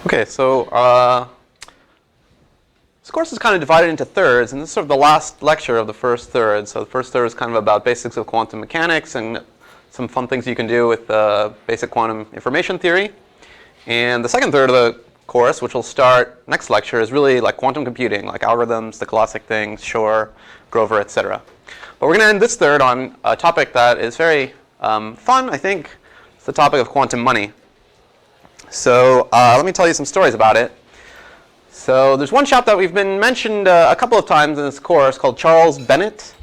Okay, so this course is kind of divided into thirds, and this is sort of the last lecture of the first third. So the first third is kind of about basics of quantum mechanics and some fun things you can do with basic quantum information theory. And the second third of the course, which will start next lecture, is really like quantum computing, like algorithms, the classic things, Shor, Grover, etc. But we're going to end this third on a topic that is very fun, I think. It's the topic of quantum money. So let me tell you some stories about it. So there's one chap that we've been mentioned a couple of times in this course called Charles Bennett.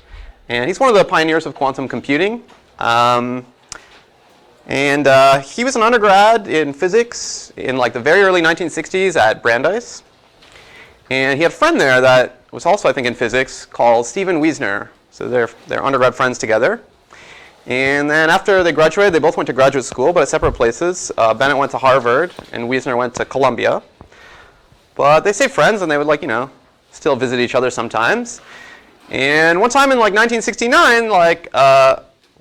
And he's one of the pioneers of quantum computing. And he was an undergrad in physics in like the very early 1960s at Brandeis. And he had a friend there that was also, I think, in physics called Stephen Wiesner. So they're undergrad friends together. And then after they graduated, they both went to graduate school, but at separate places. Bennett went to Harvard, and Wiesner went to Columbia. But they stayed friends, and they would, still visit each other sometimes. And one time in, 1969,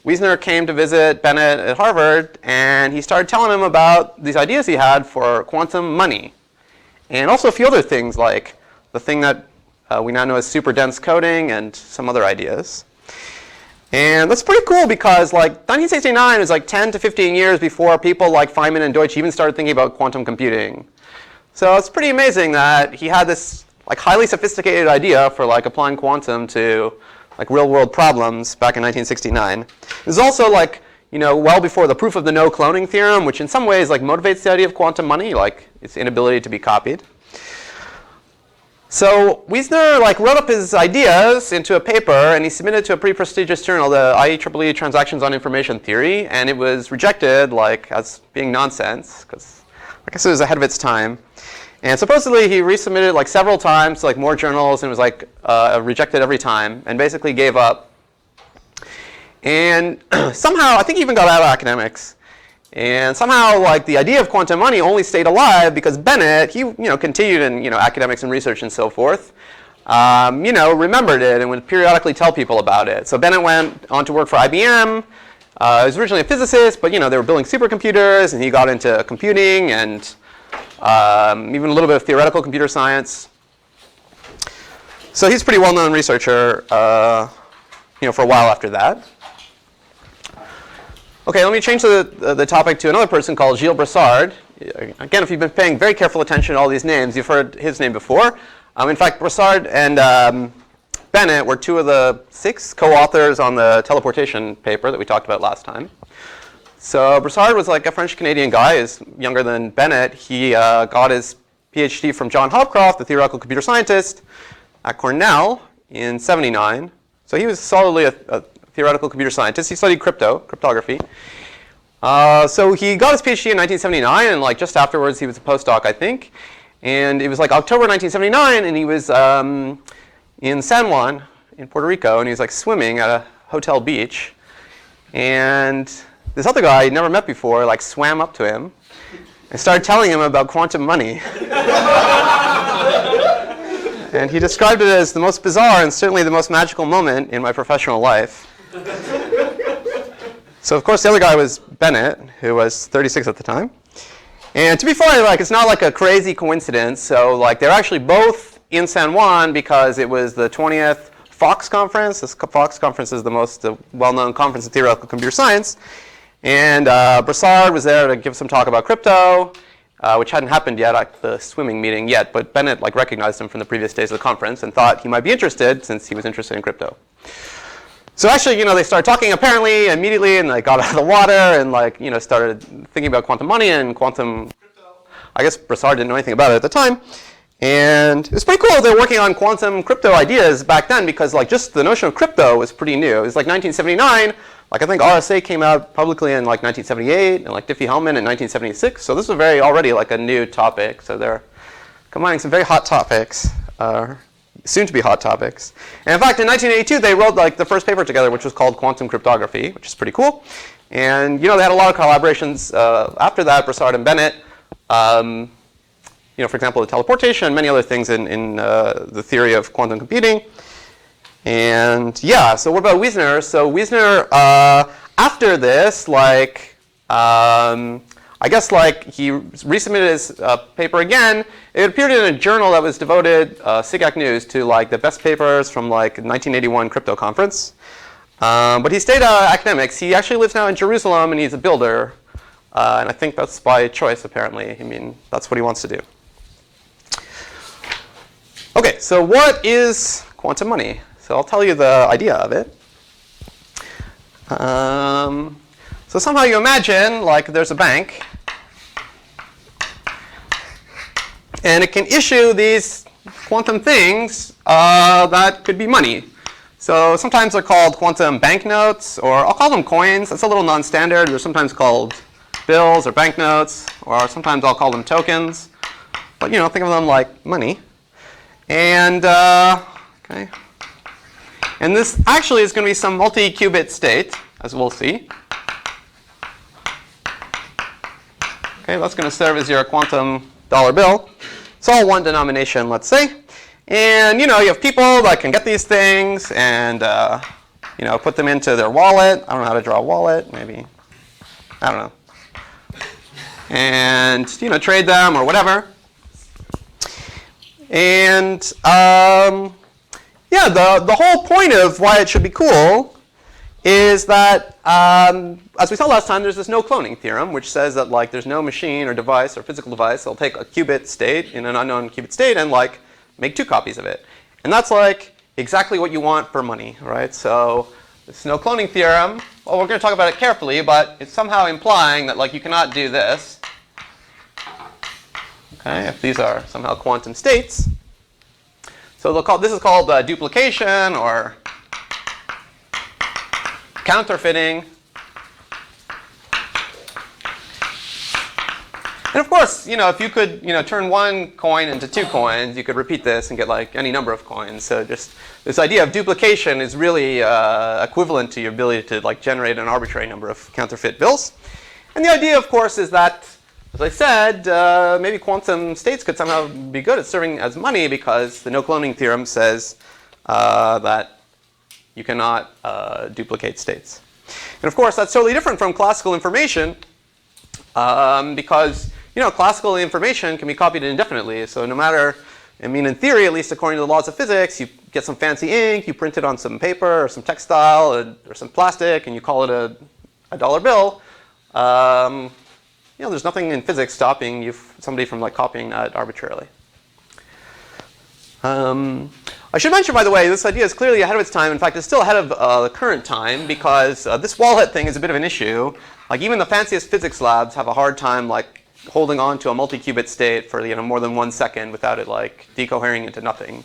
Wiesner came to visit Bennett at Harvard, and he started telling him about these ideas he had for quantum money. And also a few other things, like the thing that we now know as super dense coding and some other ideas. And that's pretty cool because 1969 is 10 to 15 years before people like Feynman and Deutsch even started thinking about quantum computing. So it's pretty amazing that he had this highly sophisticated idea for applying quantum to real world problems back in 1969. It was also well before the proof of the no cloning theorem, which in some ways motivates the idea of quantum money, its inability to be copied. So Wiesner wrote up his ideas into a paper, and he submitted to a pretty prestigious journal, the IEEE Transactions on Information Theory, and it was rejected as being nonsense, because I guess it was ahead of its time. And supposedly he resubmitted several times to more journals, and was rejected every time, and basically gave up. And somehow, I think he even got out of academics. And somehow, the idea of quantum money only stayed alive because Bennett, he continued in academics and research and so forth, remembered it and would periodically tell people about it. So Bennett went on to work for IBM. He was originally a physicist, but they were building supercomputers, and he got into computing and even a little bit of theoretical computer science. So he's a pretty well-known researcher, for a while after that. Okay, let me change the topic to another person called Gilles Brassard. Again, if you've been paying very careful attention to all these names, you've heard his name before. In fact, Brassard and Bennett were two of the 6 co-authors on the teleportation paper that we talked about last time. So Brassard was a French-Canadian guy. He's younger than Bennett. He got his PhD from John Hopcroft, the theoretical computer scientist, at Cornell in '79. So he was solidly a theoretical computer scientist. He studied cryptography. So he got his PhD in 1979, and just afterwards he was a postdoc, I think. And it was October 1979, and he was in San Juan in Puerto Rico, and he was swimming at a hotel beach. And this other guy he'd never met before swam up to him and started telling him about quantum money. And he described it as the most bizarre and certainly the most magical moment in my professional life. So of course the other guy was Bennett, who was 36 at the time. And to be fair, it's not a crazy coincidence. So they're actually both in San Juan because it was the 20th Fox conference. This Fox conference is the most well-known conference in theoretical computer science. And Brassard was there to give some talk about crypto, which hadn't happened yet at the swimming meeting yet. But Bennett recognized him from the previous days of the conference and thought he might be interested since he was interested in crypto. So actually, they started talking apparently immediately, and they got out of the water and started thinking about quantum money and quantum crypto. I guess Brassard didn't know anything about it at the time. And it was pretty cool. They were working on quantum crypto ideas back then because just the notion of crypto was pretty new. It was 1979. I think RSA came out publicly in 1978 and Diffie-Hellman in 1976. So this was already a new topic. So they're combining some very hot topics. Soon to be hot topics. And in fact, in 1982, they wrote the first paper together, which was called Quantum Cryptography, which is pretty cool. And they had a lot of collaborations after that, Brassard and Bennett. For example, the teleportation and many other things in the theory of quantum computing. And yeah, so what about Wiesner? So Wiesner, after this, I guess like he resubmitted his paper again. It appeared in a journal that was devoted, SIGAC News, to like the best papers from like 1981 crypto conference. But he stayed academics. He actually lives now in Jerusalem, and he's a builder. And I think that's by choice, apparently. I mean, that's what he wants to do. OK, so what is quantum money? So I'll tell you the idea of it. So somehow you imagine like there's a bank, and it can issue these quantum things that could be money. So sometimes they're called quantum banknotes, or I'll call them coins. That's a little non-standard. They're sometimes called bills or banknotes, or sometimes I'll call them tokens. But you know, think of them like money. And okay. And this actually is going to be some multi-qubit state, as we'll see. Okay, that's going to serve as your quantum dollar bill. It's all one denomination, let's say. And you know, you have people that can get these things and you know, put them into their wallet. I don't know how to draw a wallet. Maybe, I don't know. And you know, trade them or whatever. And yeah, the whole point of why it should be cool is that, as we saw last time, there's this no cloning theorem, which says that like there's no machine or device or physical device that'll take a qubit state in an unknown qubit state and like make 2 copies of it. And that's like exactly what you want for money, right? So this no cloning theorem, well, we're going to talk about it carefully, but it's somehow implying that like you cannot do this. Okay, if these are somehow quantum states. So this is called duplication or counterfeiting. And of course, you know, if you could, you know, turn 1 coin into 2 coins, you could repeat this and get like any number of coins. So just this idea of duplication is really equivalent to your ability to like generate an arbitrary number of counterfeit bills. And the idea, of course, is that, as I said, maybe quantum states could somehow be good at serving as money because the no cloning theorem says that you cannot duplicate states. And of course, that's totally different from classical information because, you know, classical information can be copied indefinitely. So no matter, I mean, in theory, at least according to the laws of physics, you get some fancy ink, you print it on some paper or some textile or some plastic, and you call it a dollar bill. You know, there's nothing in physics stopping somebody from like copying that arbitrarily. I should mention, by the way, this idea is clearly ahead of its time. In fact, it's still ahead of the current time because this wallet thing is a bit of an issue. Like even the fanciest physics labs have a hard time like holding on to a multi-qubit state for, you know, more than 1 second without it like decohering into nothing.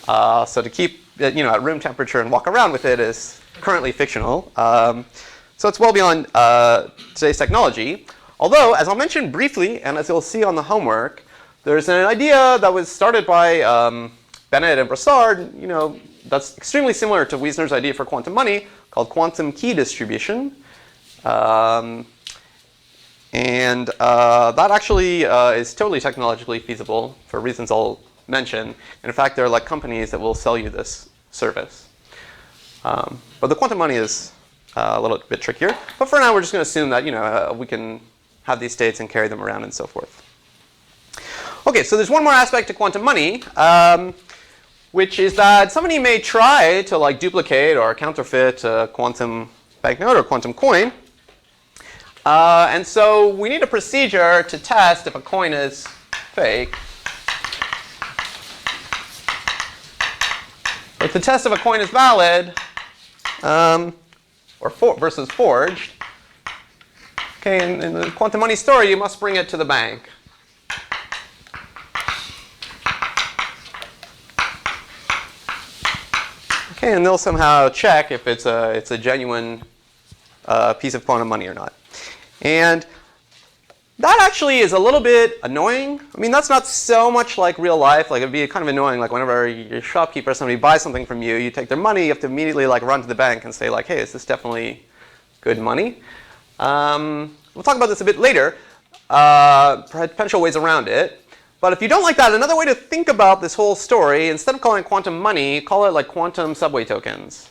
So to keep it, you know, at room temperature and walk around with it is currently fictional. So it's well beyond today's technology. Although, as I'll mention briefly, and as you'll see on the homework, there's an idea that was started by Bennett and Brassard, you know, that's extremely similar to Wiesner's idea for quantum money, called quantum key distribution. And that actually is totally technologically feasible for reasons I'll mention. And in fact, there are like companies that will sell you this service. But the quantum money is a little bit trickier. But for now, we're just going to assume that, you know, we can have these states and carry them around and so forth. OK, so there's one more aspect to quantum money, which is that somebody may try to like duplicate or counterfeit a quantum banknote or quantum coin. And so we need a procedure to test if a coin is fake. But to test if a coin is valid versus forged, okay, in the quantum money story, you must bring it to the bank. Okay, and they'll somehow check if it's a genuine piece of quantum money or not. And that actually is a little bit annoying. I mean, that's not so much like real life. Like, it'd be kind of annoying. Like, whenever your shopkeeper, somebody buys something from you, you take their money, you have to immediately like run to the bank and say like, hey, is this definitely good money? We'll talk about this a bit later, potential ways around it. But if you don't like that, another way to think about this whole story, instead of calling it quantum money, call it like quantum subway tokens.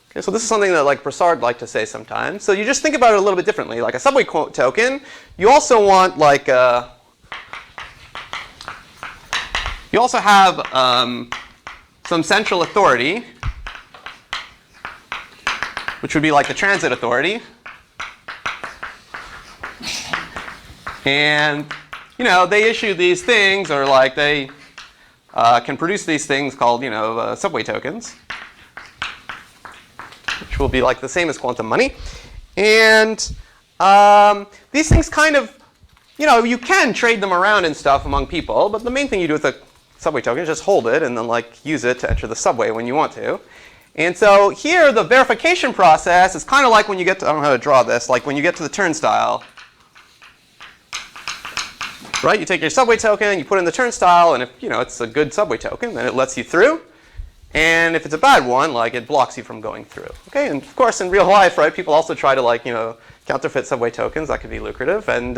Okay, Okay, so this is something that like Broussard liked to say sometimes. So you just think about it a little bit differently. Like a subway token, you also want like you also have some central authority, which would be like the transit authority. And you know, they issue these things, or like they can produce these things called, you know, subway tokens, which will be like the same as quantum money. And these things kind of, you know, you can trade them around and stuff among people, but the main thing you do with a subway token is just hold it and then like use it to enter the subway when you want to. And so here the verification process is kind of like when you get to, I don't know how to draw this, like when you get to the turnstile. Right? You take your subway token, you put it in the turnstile, and if you know it's a good subway token, then it lets you through. And if it's a bad one, like it blocks you from going through. Okay, and of course in real life, right, people also try to like, you know, counterfeit subway tokens. That could be lucrative, and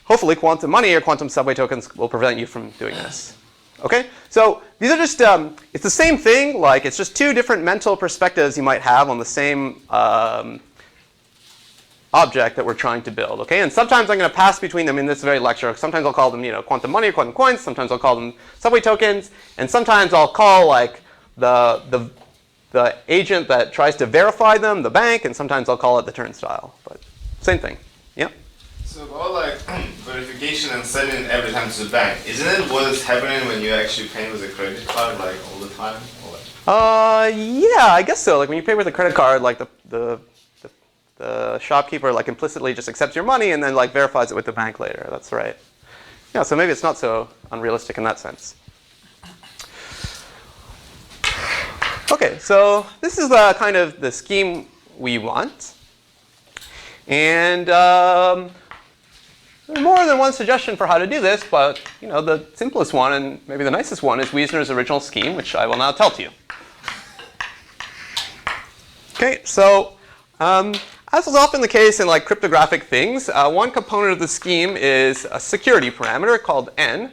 hopefully quantum money or quantum subway tokens will prevent you from doing this. Okay, so these are just it's the same thing. Like it's just two different mental perspectives you might have on the same object that we're trying to build, okay? And sometimes I'm going to pass between them in this very lecture. Sometimes I'll call them, you know, quantum money or quantum coins. Sometimes I'll call them subway tokens. And sometimes I'll call like the agent that tries to verify them the bank, and sometimes I'll call it the turnstile. But same thing. Yeah? So about like verification and sending every time to the bank, isn't it what is happening when you're actually paying with a credit card like all the time? Or yeah, I guess so. Like when you pay with a credit card, like the shopkeeper like implicitly just accepts your money and then like verifies it with the bank later. That's right. Yeah, so maybe it's not so unrealistic in that sense. Okay, so this is kind of the scheme we want. And there's more than one suggestion for how to do this, but you know, the simplest one and maybe the nicest one is Wiesner's original scheme, which I will now tell to you. Okay, so as is often the case in like cryptographic things, one component of the scheme is a security parameter called n.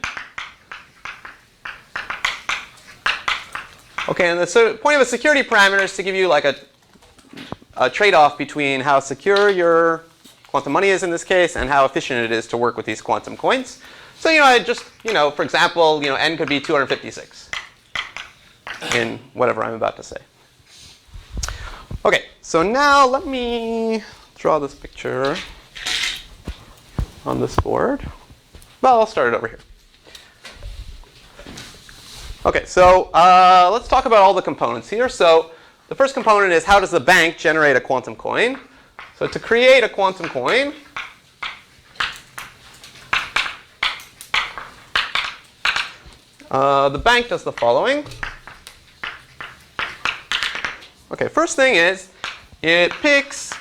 Okay, and the point of a security parameter is to give you like a trade-off between how secure your quantum money is in this case and how efficient it is to work with these quantum coins. So you know, I just, you know, for example, you know, n could be 256 in whatever I'm about to say. Okay, so now let me draw this picture on this board. Well, I'll start it over here. Okay, so let's talk about all the components here. So the first component is how does the bank generate a quantum coin? So to create a quantum coin, the bank does the following. Okay, first thing is it picks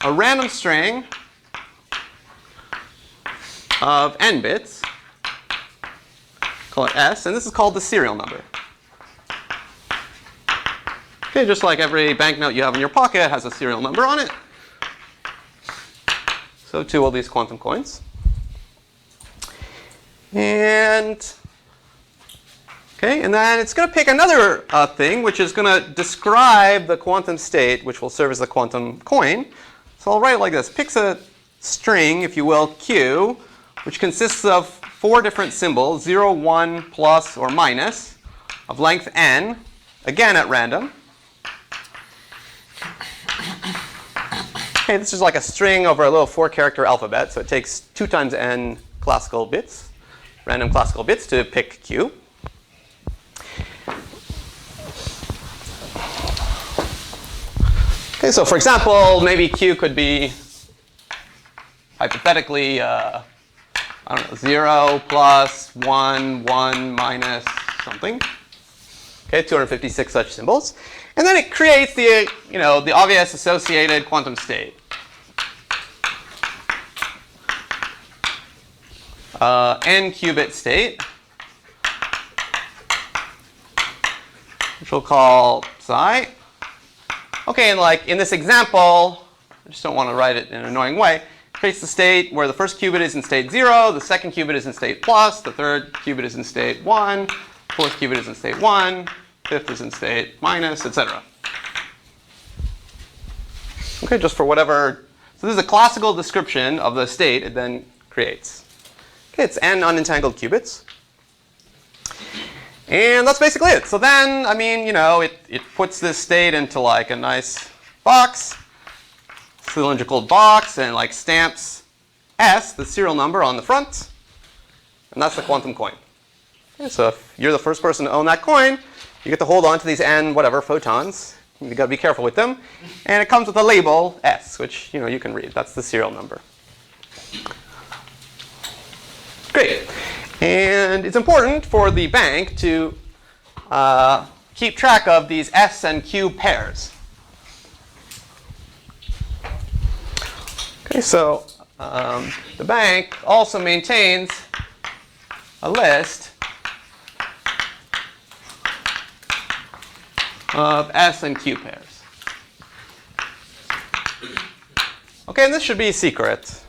a random string of n bits, call it S, and this is called the serial number. Okay, just like every banknote you have in your pocket has a serial number on it. So too will these quantum coins. And okay, and then it's going to pick another thing, which is going to describe the quantum state, which will serve as the quantum coin. So I'll write it like this. Picks a string, if you will, Q, which consists of 4 different symbols, 0, 1, plus, or minus, of length n, again at random. Okay, this is like a string over a little 4-character alphabet, so it takes 2 times n classical bits, random classical bits, to pick Q. Okay, so for example, maybe Q could be hypothetically, I don't know, 0 plus 1, 1 minus something. Okay, 256 such symbols. And then it creates the, you know, the obvious associated quantum state. N qubit state, which we'll call psi. Okay, and like in this example, I just don't want to write it in an annoying way, it creates the state where the first qubit is in state 0, the second qubit is in state plus, the third qubit is in state 1, fourth qubit is in state 1, fifth is in state minus, etc. Okay, just for whatever. So this is a classical description of the state it then creates. Okay, it's n unentangled qubits. And that's basically it. So then, I mean, it puts this state into like a nice box, cylindrical box, and like stamps S, the serial number, on the front. And that's the quantum coin. Okay, so if you're the first person to own that coin, you get to hold on to these n whatever photons. You've got to be careful with them. And it comes with a label S, which you can read. That's the serial number. Great. And it's important for the bank to keep track of these S and Q pairs. Okay, so the bank also maintains a list of S and Q pairs. Okay, and this should be secret.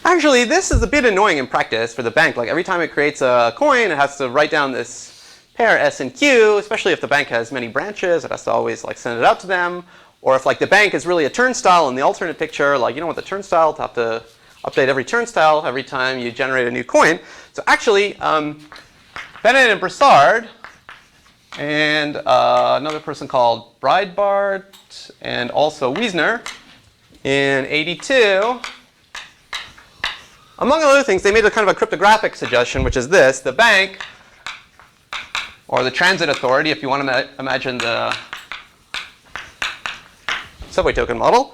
Actually, this is a bit annoying in practice for the bank. Like every time it creates a coin, it has to write down this pair S and Q, especially if the bank has many branches. It has to always like send it out to them. Or if like the bank is really a turnstile in the alternate picture, like you don't want the turnstile to have to update every turnstile every time you generate a new coin. So actually, Bennett and Broussard and another person called Breitbart and also Wiesner in '82, among other things, they made a kind of a cryptographic suggestion, which is this: the bank, or the transit authority, if you want to imagine the subway token model,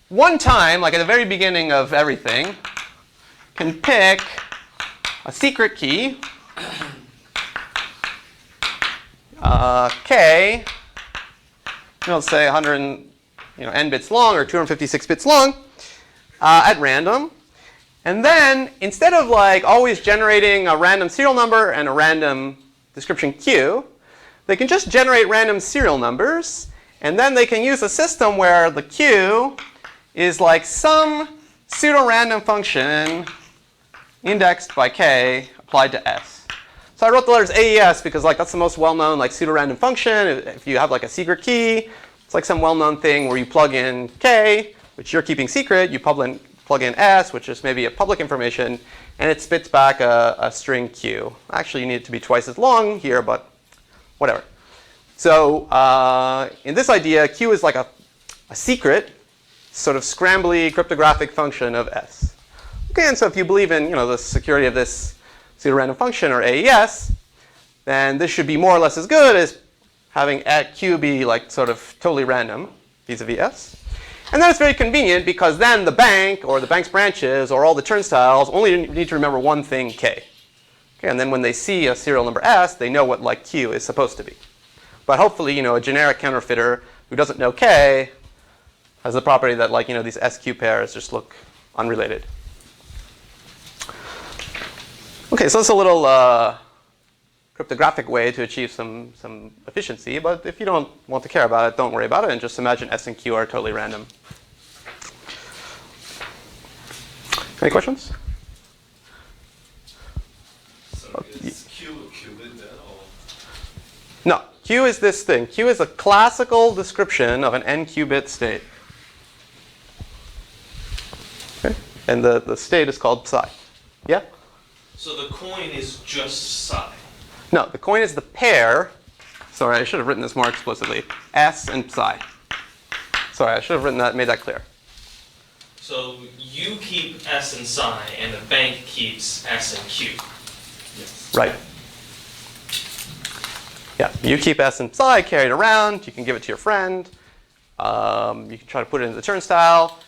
one time, like at the very beginning of everything, can pick a secret key, k, let's say 100, n bits long or 256 bits long, at random. And then, instead of like always generating a random serial number and a random description Q, they can just generate random serial numbers, and then they can use a system where the Q is like some pseudo-random function indexed by k applied to S. So I wrote the letters AES because like that's the most well-known like pseudo-random function. If you have like a secret key, it's like some well-known thing where you plug in k, which you're keeping secret, you plug in S, which is maybe a public information, and it spits back a string Q. Actually, you need it to be twice as long here, but whatever. So in this idea, Q is like a secret, sort of scrambly cryptographic function of S. Okay, and so if you believe in the security of this pseudo-random function, or AES, then this should be more or less as good as having Q be like sort of totally random vis-a-vis S. And then it's very convenient because then the bank or the bank's branches or all the turnstiles only need to remember one thing, k. Okay, and then when they see a serial number S, they know what like Q is supposed to be. But hopefully, a generic counterfeiter who doesn't know k has the property that like these SQ pairs just look unrelated. Okay, so that's a little cryptographic way to achieve some efficiency, but if you don't want to care about it, don't worry about it, and just imagine S and Q are totally random. Any questions? So is Q a qubit then, or? No, Q is this thing. Q is a classical description of an n-qubit state. Okay? And the state is called psi. Yeah? So the coin is just psi. No, the coin is the pair. Sorry, I should have written this more explicitly. S and psi. Sorry, I should have made that clear. So you keep S and psi, and the bank keeps S and Q. Yes. Right. Yeah, you keep S and psi, carry it around. You can give it to your friend. You can try to put it into the turnstile.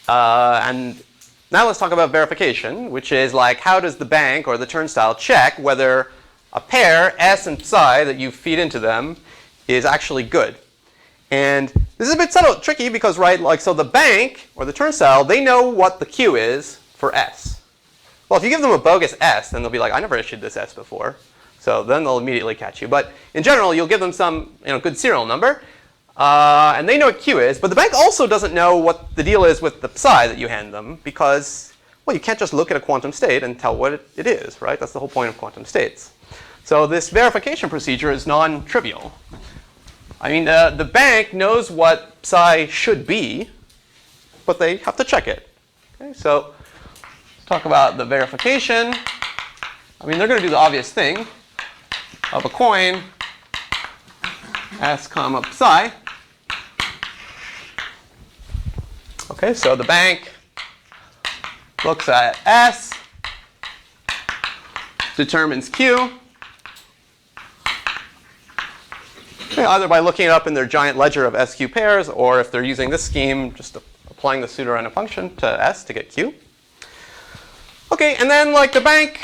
And now let's talk about verification, which is like how does the bank or the turnstile check whether a pair, S and psi, that you feed into them is actually good. And this is a bit tricky because, right, like so the bank or the turnstile, they know what the Q is for S. Well, if you give them a bogus S, then they'll be like, I never issued this S before. So then they'll immediately catch you. But in general, you'll give them some good serial number, and they know what Q is. But the bank also doesn't know what the deal is with the psi that you hand them because, well, you can't just look at a quantum state and tell what it is, right? That's the whole point of quantum states. So this verification procedure is non-trivial. I mean, the bank knows what psi should be, but they have to check it. Okay, so let's talk about the verification. I mean, they're going to do the obvious thing of a coin s comma psi. Okay, so the bank looks at s, determines q. Okay, either by looking it up in their giant ledger of SQ pairs, or if they're using this scheme, just applying the pseudorandom function to S to get Q. Okay, and then like the bank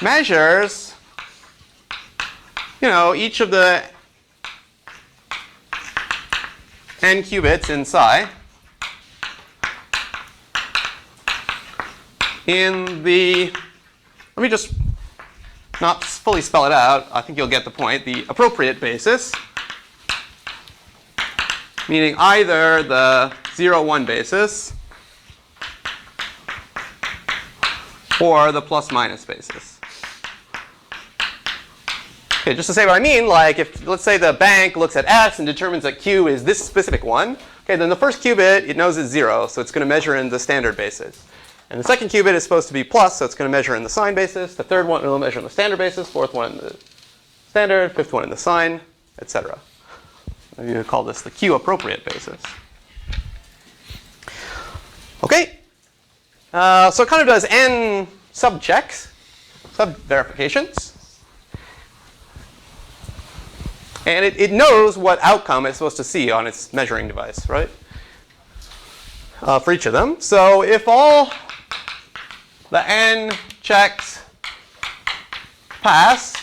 measures, each of the n qubits in psi in the, let me just not fully spell it out, I think you'll get the point, the appropriate basis, meaning either the 0, 1 basis or the plus minus basis. Okay, just to say what I mean, like if, let's say the bank looks at S and determines that Q is this specific one, okay, then the first qubit, it knows is 0, so it's going to measure in the standard basis. And the second qubit is supposed to be plus, so it's going to measure in the sign basis. The third one will measure in the standard basis. Fourth one in the standard. Fifth one in the sign, etc. Maybe you call this the Q appropriate basis. Okay. So it kind of does n sub-checks, sub-verifications. And it knows what outcome it's supposed to see on its measuring device, right? For each of them. So if all the n checks pass,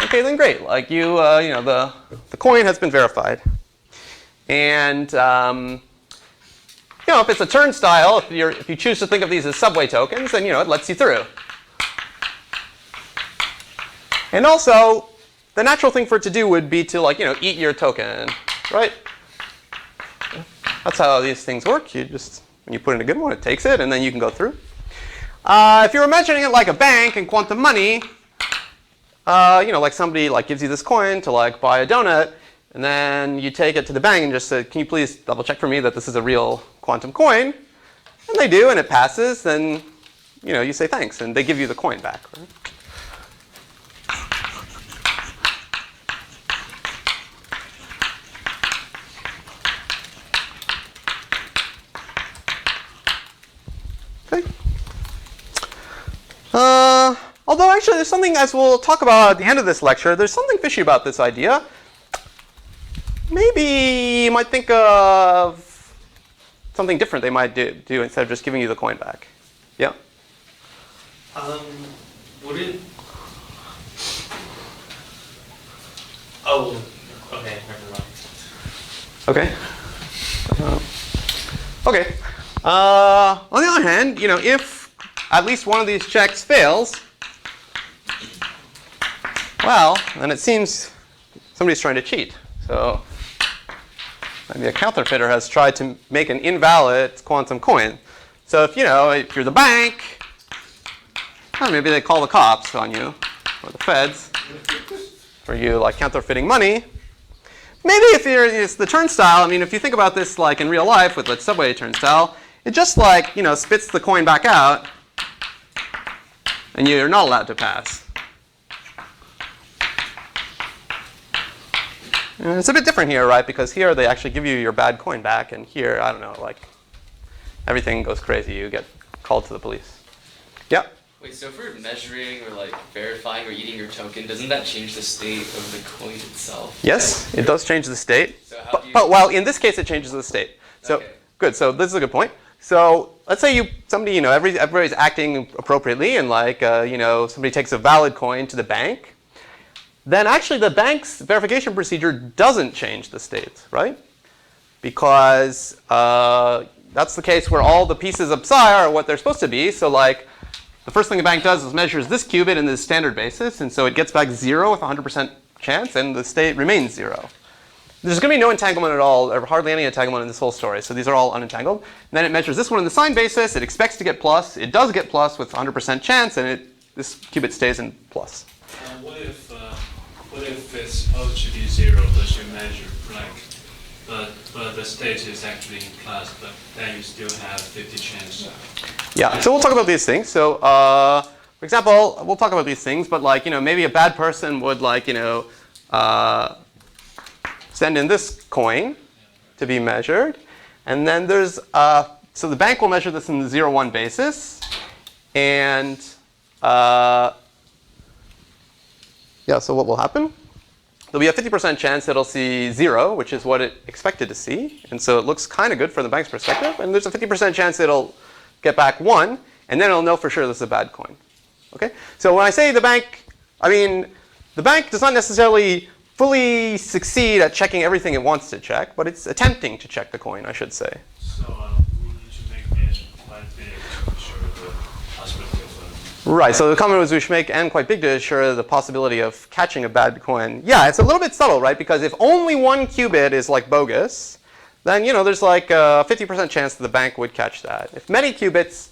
okay, then great. Like the coin has been verified. And if it's a turnstile, if you choose to think of these as subway tokens, then it lets you through. And also, the natural thing for it to do would be to eat your token, right? That's how these things work. You just, when you put in a good one, it takes it, and then you can go through. If you're imagining it like a bank and quantum money, like somebody gives you this coin to buy a donut, and then you take it to the bank and just say, can you please double check for me that this is a real quantum coin? And they do, and it passes, then you say thanks, and they give you the coin back. Right? Although actually there's something, as we'll talk about at the end of this lecture, there's something fishy about this idea. Maybe you might think of something different they might do instead of just giving you the coin back. Yeah? Would it... Oh, okay, never mind. Okay. Okay. On the other hand, if at least one of these checks fails, well, then it seems somebody's trying to cheat. So maybe a counterfeiter has tried to make an invalid quantum coin. So if you're the bank, maybe they call the cops on you, or the feds, for you counterfeiting money. Maybe if it's the turnstile, if you think about this in real life with the subway turnstile, it just spits the coin back out, and you're not allowed to pass. And it's a bit different here, right? Because here they actually give you your bad coin back, and here, I don't know, everything goes crazy. You get called to the police. Yeah? Wait, so if we're measuring or verifying or eating your token, doesn't that change the state of the coin itself? Yes, it does change the state. So how do you... But well, in this case, it changes the state. So Okay. Good. So this is a good point. So let's say everybody's acting appropriately, and somebody takes a valid coin to the bank. Then actually the bank's verification procedure doesn't change the state, right? Because that's the case where all the pieces of psi are what they're supposed to be. So the first thing the bank does is measures this qubit in this standard basis, and so it gets back 0 with 100% chance, and the state remains 0. There's going to be no entanglement at all, or hardly any entanglement in this whole story. So these are all unentangled. And then it measures this one in the sign basis. It expects to get plus. It does get plus with 100% chance, and this qubit stays in plus. What if What if it's supposed to be 0, but you measure blank, but the state is actually in plus, but then you still have 50 chance? Yeah, so we'll talk about these things. So, for example, we'll talk about these things, but like, maybe a bad person would like, send in this coin to be measured. And then there's, so the bank will measure this in the 0-1 basis. And, yeah, so what will happen? There'll be a 50% chance it'll see 0, which is what it expected to see. And so it looks kind of good from the bank's perspective. And there's a 50% chance it'll get back 1, and then it'll know for sure this is a bad coin. Okay? So when I say the bank, I mean, the bank does not necessarily fully succeed at checking everything it wants to check, but it's attempting to check the coin, I should say. So we need to make n quite big to ensure the possibility of Right, so the comment was we should make n quite big to assure the possibility of catching a bad coin. Yeah, it's a little bit subtle, right? Because if only one qubit is like bogus, then there's like a 50% chance that the bank would catch that. If many qubits,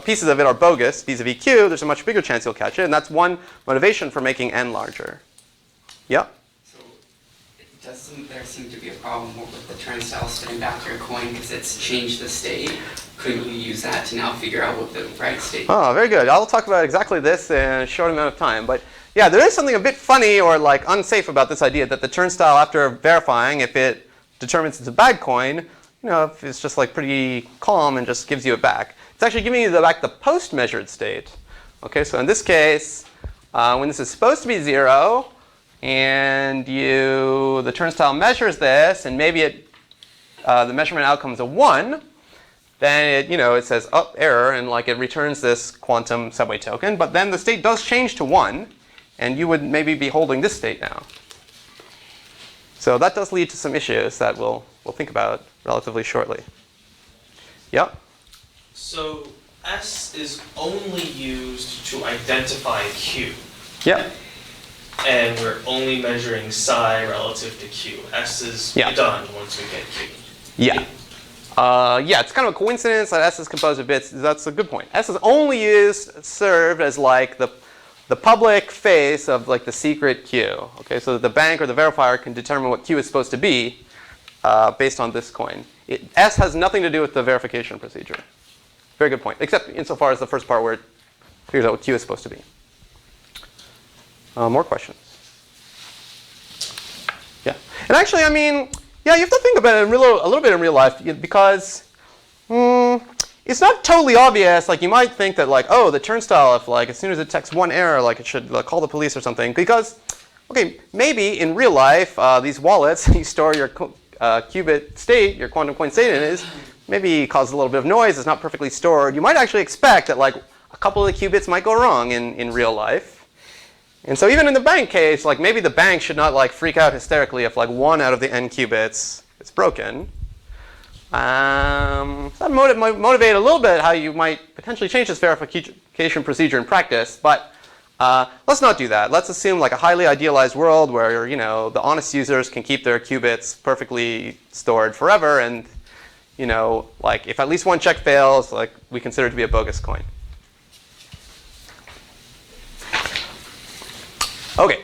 pieces of it are bogus vis-a-vis q, there's a much bigger chance you'll catch it, and that's one motivation for making n larger. Yeah? Doesn't there seem to be a problem with the turnstile spinning back your coin because it's changed the state? Couldn't you use that to now figure out what the right state is? Oh, very good. I'll talk about exactly this in a short amount of time. But yeah, there is something a bit funny or like unsafe about this idea that the turnstile, after verifying, if it determines it's a bad coin, if it's just like pretty calm and just gives you it back. It's actually giving you back the post-measured state. Okay, so in this case, when this is supposed to be 0, and the turnstile measures this, and maybe the measurement outcome is a 1, then it says, oh, error, and like it returns this quantum subway token. But then the state does change to 1, and you would maybe be holding this state now. So that does lead to some issues that we'll think about relatively shortly. Yeah? So S is only used to identify Q. Yeah. And we're only measuring psi relative to Q. S is done once we get Q. Yeah. Yeah, it's kind of a coincidence that S is composed of bits. That's a good point. S is only served as like the public face of like the secret Q. Okay, so that the bank or the verifier can determine what Q is supposed to be based on this coin. S has nothing to do with the verification procedure. Very good point. Except insofar as the first part where it figures out what Q is supposed to be. More questions? Yeah. And actually, I mean, yeah, you have to think about it a little bit in real life because it's not totally obvious. Like you might think that like, oh, the turnstile, if like as soon as it detects one error, like it should call the police or something. Because, okay, maybe in real life, these wallets you store your qubit state, your quantum coin state in is maybe causes a little bit of noise. It's not perfectly stored. You might actually expect that like a couple of the qubits might go wrong in real life. And so even in the bank case, like maybe the bank should not like freak out hysterically if like 1 out of the n qubits is broken. So that might motivate a little bit how you might potentially change this verification procedure in practice. But let's not do that. Let's assume like a highly idealized world where the honest users can keep their qubits perfectly stored forever, and like if at least one check fails, like we consider it to be a bogus coin. Okay,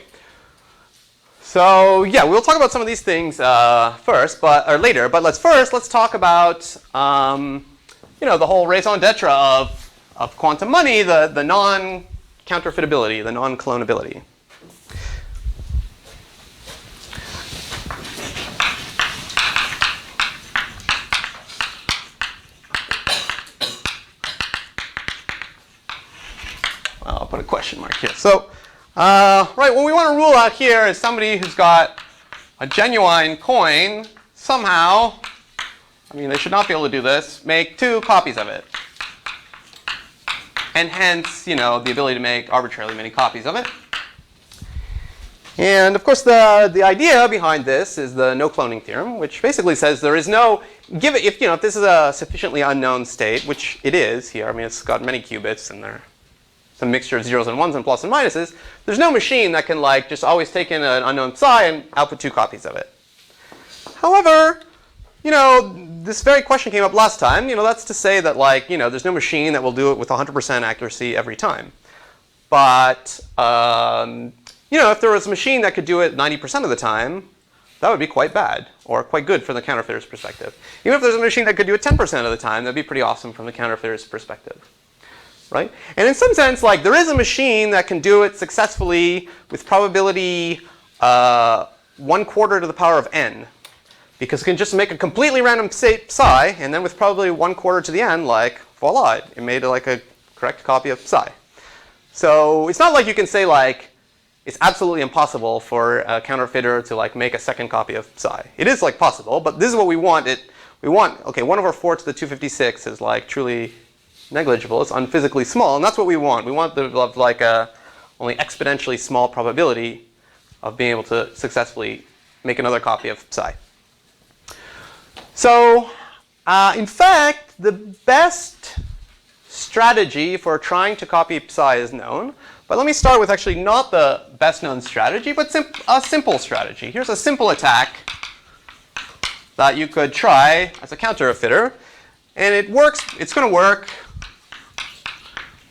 so yeah, we'll talk about some of these things later. But let's talk about the whole raison d'etre of quantum money, the non-counterfeitability, the non-clonability. I'll put a question mark here. So. Right, what we want to rule out here is somebody who's got a genuine coin somehow, I mean, they should not be able to do this, make 2 copies of it. And hence, the ability to make arbitrarily many copies of it. And of course, the idea behind this is the no cloning theorem, which basically says there is no, if this is a sufficiently unknown state, which it is here, I mean, it's got many qubits and there some mixture of zeros and ones and plus and minuses, there's no machine that can like just always take in an unknown psi and output 2 copies of it. However, this very question came up last time. That's to say that like, there's no machine that will do it with 100% accuracy every time. But if there was a machine that could do it 90% of the time, that would be quite bad, or quite good from the counterfeiter's perspective. Even if there's a machine that could do it 10% of the time, that'd be pretty awesome from the counterfeiter's perspective. Right? And in some sense, like, there is a machine that can do it successfully with probability 1/4 to the power of n. Because it can just make a completely random psi, and then with probably 1/4 to the n, like, voila, it made like a correct copy of psi. So it's not like you can say, like, it's absolutely impossible for a counterfeiter to, like, make a second copy of psi. It is, like, possible, but this is what we want. We want, okay, 1/4 to the 256 is, like, truly negligible. It's unphysically small, and that's what we want. We want like a only exponentially small probability of being able to successfully make another copy of psi. So, in fact, the best strategy for trying to copy psi is known. But let me start with actually not the best known strategy, but a simple strategy. Here's a simple attack that you could try as a counterfeiter. And it works. It's going to work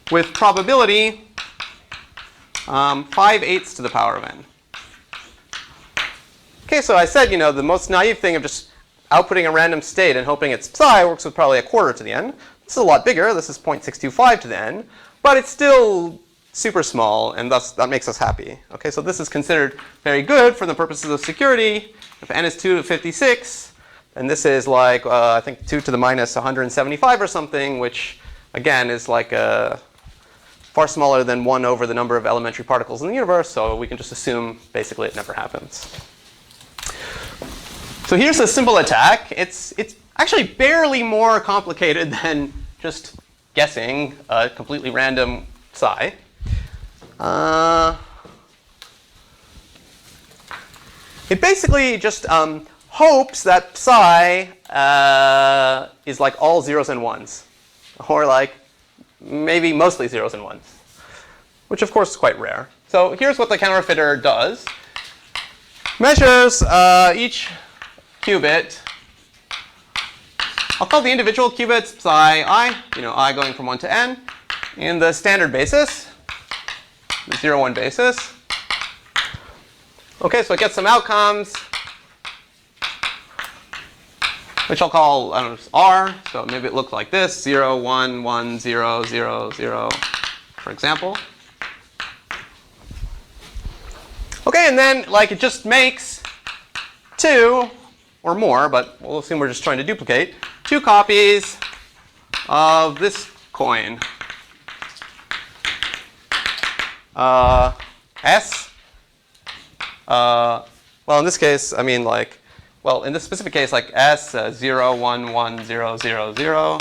with probability 5/8 to the power of n. Okay, so I said, the most naive thing of just outputting a random state and hoping it's psi works with probably 1/4 to the n. This is a lot bigger. This is 0.625 to the n. But it's still super small, and thus that makes us happy. Okay, so this is considered very good for the purposes of security. If n is 2 to 56, then this is like, I think 2 to the minus 175 or something, which, again, is like far smaller than 1 over the number of elementary particles in the universe, so we can just assume basically it never happens. So here's a simple attack. It's actually barely more complicated than just guessing a completely random psi. It basically just hopes that psi is like all zeros and ones, or like maybe mostly zeros and ones, which of course is quite rare. So here's what the counterfeiter does. Measures each qubit. I'll call the individual qubits psi I, I going from 1 to n, in the standard basis, the 0, 1 basis. Okay, so it gets some outcomes, which I'll call, I don't know, R. So maybe it looked like this, 0, 1, 1, 0, 0, 0, for example. Okay, and then like it just makes 2 or more, but we'll assume we're just trying to duplicate, 2 copies of this coin. S. Well, in this case, I mean like, well, in this specific case, like S 0, 1, 1, 0, 0, 0,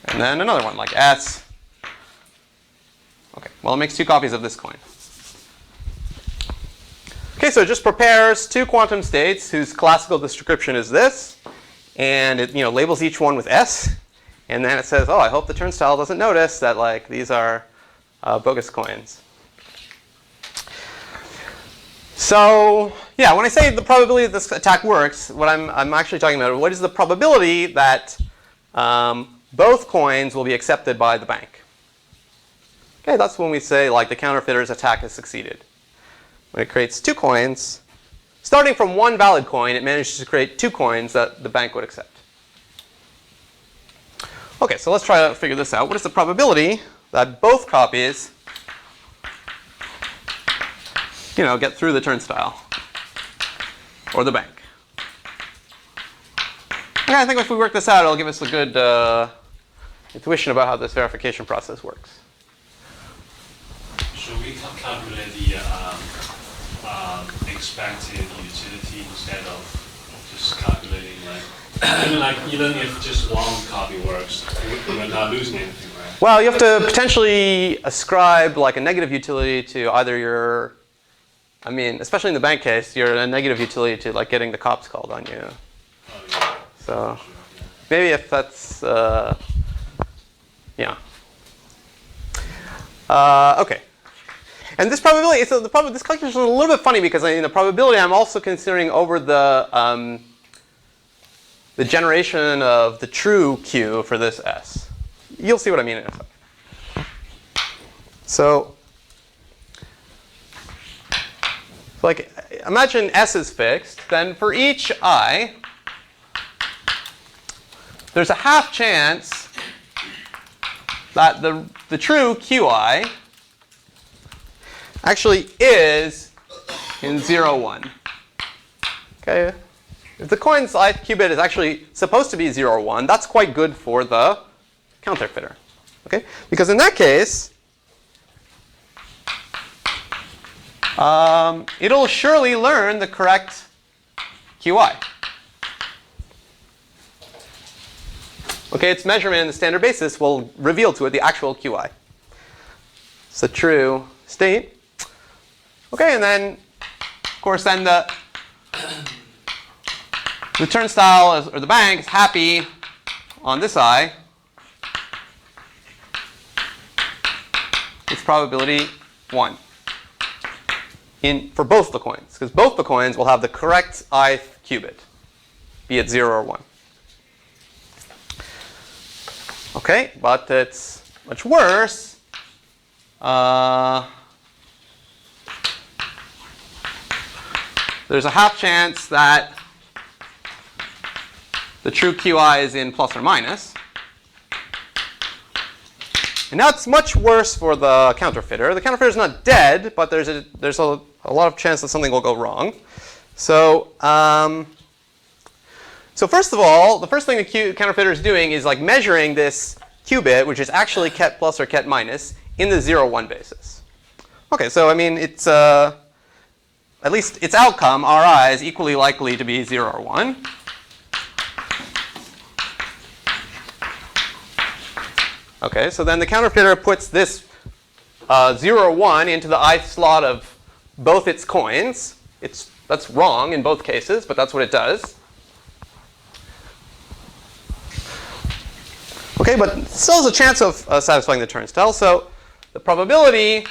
and then another one like S. Okay, well, it makes 2 copies of this coin. Okay, so it just prepares 2 quantum states whose classical description is this, and it labels each one with S, and then it says, oh, I hope the turnstile doesn't notice that like these are bogus coins. So yeah, when I say the probability that this attack works, what I'm actually talking about, what is the probability that both coins will be accepted by the bank? Okay, that's when we say like the counterfeiter's attack has succeeded. When it creates 2 coins, starting from 1 valid coin, it manages to create 2 coins that the bank would accept. Okay, so let's try to figure this out. What is the probability that both copies get through the turnstile or the bank? Okay, I think if we work this out, it'll give us a good intuition about how this verification process works. Should we calculate the expected utility instead of just calculating even if just one copy works, we're not losing anything, right? Well, you have to potentially ascribe like a negative utility to either your, especially in the bank case, you're a negative utility to like getting the cops called on you. Oh, yeah. So maybe if that's, yeah. Okay. And this probability, so this calculation is a little bit funny because in the probability I'm also considering over the generation of the true Q for this S. You'll see what I mean in a second. So like, imagine S is fixed. Then for each I, there's a half chance that the true QI actually is in 0, 1. Okay? If the coin's ith qubit is actually supposed to be 0 or 1, that's quite good for the counterfeiter. Okay? Because in that case, it'll surely learn the correct QI. Okay, its measurement in the standard basis will reveal to it the actual QI. It's a true state. Okay, and then, of course, then the turnstile or the bank is happy on this I. It's probability 1 for both the coins, because both the coins will have the correct ith qubit, be it 0 or 1. Okay, but it's much worse. There's a half chance that the true QI is in plus or minus. And now it's much worse for the counterfeiter. The counterfeiter is not dead, but there's a lot of chance that something will go wrong. So, so first of all, the first thing the counterfeiter is doing is like measuring this qubit, which is actually ket plus or ket minus, in the 0, 1 basis. Okay, so I mean, it's at least its outcome, Ri, is equally likely to be 0 or 1. Okay, so then the counterfeiter puts this 0 or 1 into the ith slot of both its coins. That's wrong in both cases, but that's what it does. Okay, but still has a chance of satisfying the turnstile. So the probability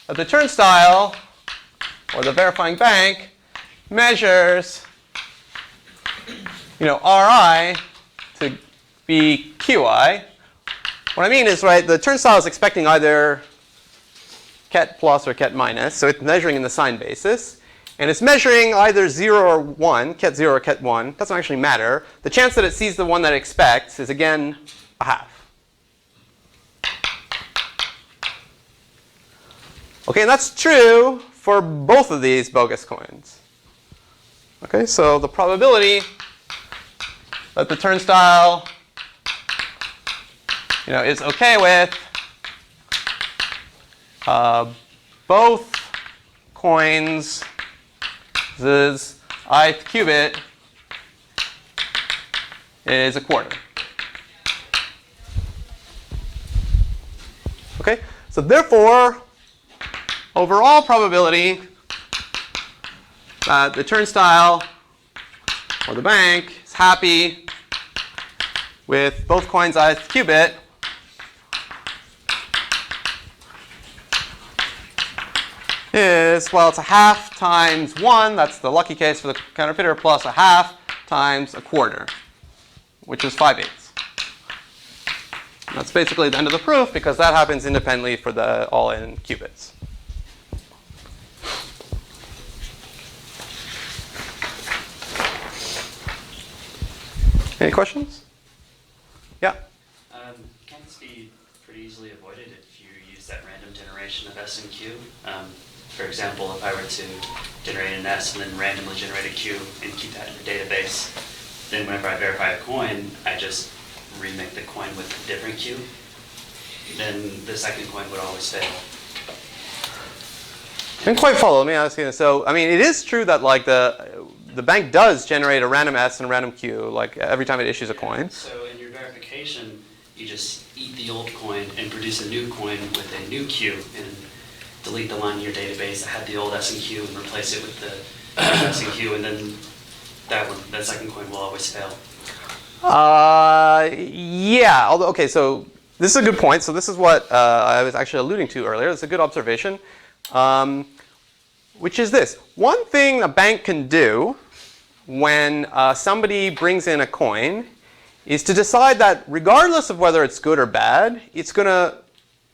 of the turnstile or the verifying bank measures, Ri to be Qi. What I mean is, right, the turnstile is expecting either ket plus or ket minus, so it's measuring in the sign basis. And it's measuring either 0 or 1, ket 0 or ket 1. Doesn't actually matter. The chance that it sees the one that it expects is, again, a half. Okay, and that's true for both of these bogus coins. Okay, so the probability that the turnstile is okay with both coins' ith qubit is a quarter. Okay, so therefore, overall probability that the turnstile or the bank is happy with both coins' ith qubit is, well, it's a half times 1, that's the lucky case for the counterfeiter, plus a half times a quarter, which is 5/8. That's basically the end of the proof, because that happens independently for the all-in qubits. Any questions? Yeah? Can this be pretty easily avoided if you use that random generation of S and Q? For example, if I were to generate an S and then randomly generate a Q and keep that in the database, then whenever I verify a coin, I just remake the coin with a different Q, then the second coin would always fail. I didn't quite follow. Let me ask you this. So, I mean, it is true that like the bank does generate a random S and a random Q, like every time it issues a coin. So in your verification, you just eat the old coin and produce a new coin with a new Q, and delete the line in your database that had the old S and Q and replace it with the S and Q, and then that second coin will always fail. Yeah. Although, okay, so this is a good point. So this is what I was actually alluding to earlier. It's a good observation, which is this. One thing a bank can do when somebody brings in a coin is to decide that regardless of whether it's good or bad, it's going to,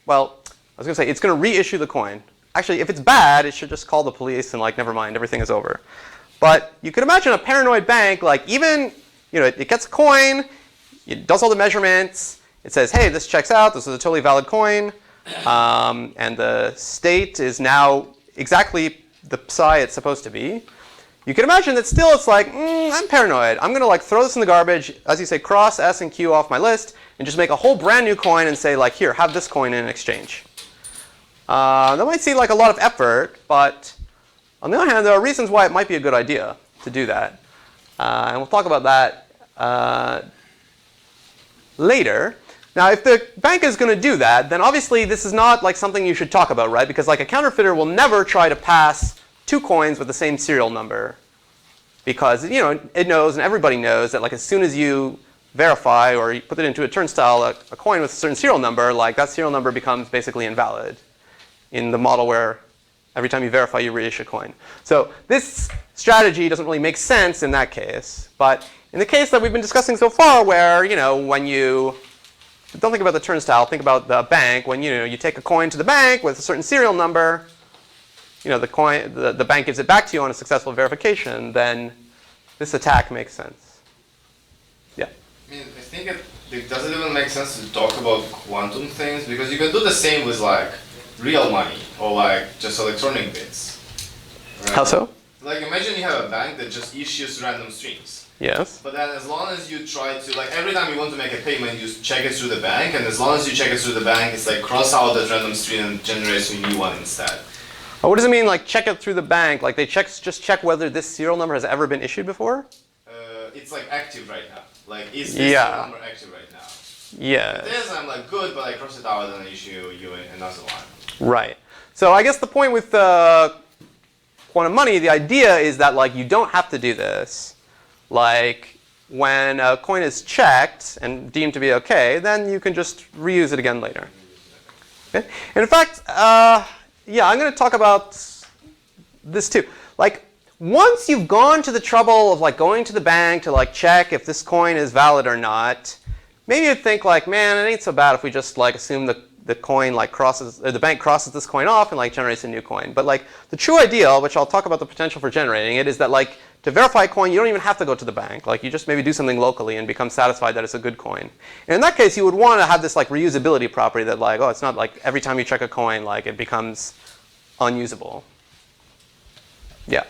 well, I was going to say it's going to reissue the coin actually, if it's bad, it should just call the police and like, never mind, everything is over. But you could imagine a paranoid bank, like even, it gets a coin, it does all the measurements, it says, hey, this checks out, this is a totally valid coin, and the state is now exactly the psi it's supposed to be. You can imagine that still it's like, I'm paranoid. I'm going to like throw this in the garbage, as you say, cross S and Q off my list, and just make a whole brand new coin and say like, here, have this coin in exchange. That might seem like a lot of effort, but on the other hand, there are reasons why it might be a good idea to do that. And we'll talk about that later. Now, if the bank is going to do that, then obviously this is not like something you should talk about, right? Because like a counterfeiter will never try to pass two coins with the same serial number, because it knows, and everybody knows, that like as soon as you verify or you put it into a turnstile a coin with a certain serial number, like that serial number becomes basically invalid in the model where every time you verify you reissue a coin. So this strategy doesn't really make sense in that case. But in the case that we've been discussing so far, where when you don't think about the turnstile, think about the bank. When you take a coin to the bank with a certain serial number, the bank gives it back to you on a successful verification, then this attack makes sense. Yeah. I mean, I think it doesn't even make sense to talk about quantum things, because you can do the same with like real money or like just electronic bits. Right? How so? Like imagine you have a bank that just issues random streams. Yes. But then as long as you try to, like every time you want to make a payment, you check it through the bank, and as long as you check it through the bank, it's like cross out that random stream and generates a new one instead. What does it mean, like check it through the bank? Like they just check whether this serial number has ever been issued before? It's like active right now. Like is this serial number active right now? Yeah. If it is, I'm like good, but I cross it out and issue you another one. Right. So I guess the point with quantum money, the idea is that like you don't have to do this. Like when a coin is checked and deemed to be okay, then you can just reuse it again later. Okay? And in fact, I'm going to talk about this too. Like once you've gone to the trouble of like going to the bank to like check if this coin is valid or not, maybe you'd think like, man, it ain't so bad if we just like assume the coin like crosses, or the bank crosses this coin off and like generates a new coin. But like the true ideal, which I'll talk about the potential for generating it, is that like to verify a coin, you don't even have to go to the bank. Like you just maybe do something locally and become satisfied that it's a good coin. And in that case, you would want to have this like reusability property that like, oh, it's not like every time you check a coin, like it becomes unusable. Yeah.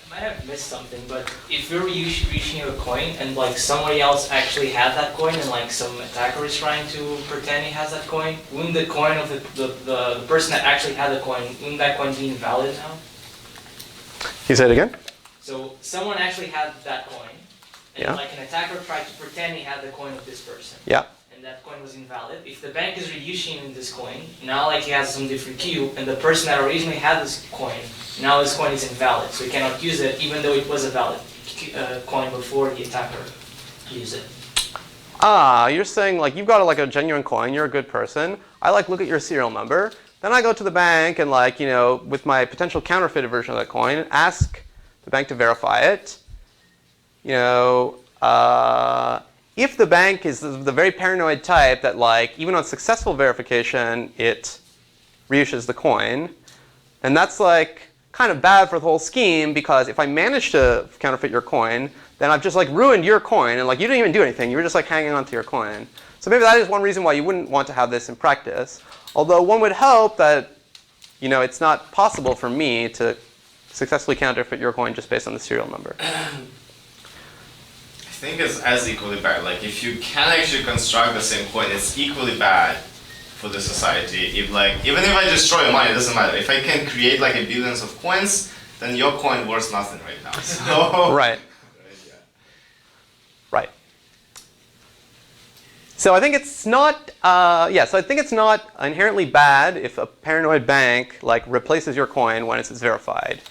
I might have missed something, but if you're reaching a coin and like somebody else actually had that coin and like some attacker is trying to pretend he has that coin, wouldn't the coin of the person that actually had the coin, wouldn't that coin be invalid now? Can you say it again? So someone actually had that coin, and Yeah. like an attacker tried to pretend he had the coin of this person. Yeah. And that coin was invalid. If the bank is reissuing this coin, now like he has some different queue, and the person that originally had this coin, now this coin is invalid, so he cannot use it, even though it was a valid coin before the attacker used it. You're saying like you've got like a genuine coin, you're a good person. I like look at your serial number. Then I go to the bank and like, with my potential counterfeited version of that coin, ask the bank to verify it. If the bank is the very paranoid type that like even on successful verification it reissues the coin, and that's like kind of bad for the whole scheme, because if I manage to counterfeit your coin, then I've just like ruined your coin, and like you didn't even do anything. You were just like hanging on to your coin. So maybe that is one reason why you wouldn't want to have this in practice. Although one would hope that it's not possible for me to successfully counterfeit your coin just based on the serial number. I think it's as equally bad. Like if you can actually construct the same coin, it's equally bad for the society. If like even if I destroy mine, it doesn't matter. If I can create like a billions of coins, then your coin worth nothing right now. So Right. Right. So I think it's not. So I think it's not inherently bad if a paranoid bank like replaces your coin when it's verified.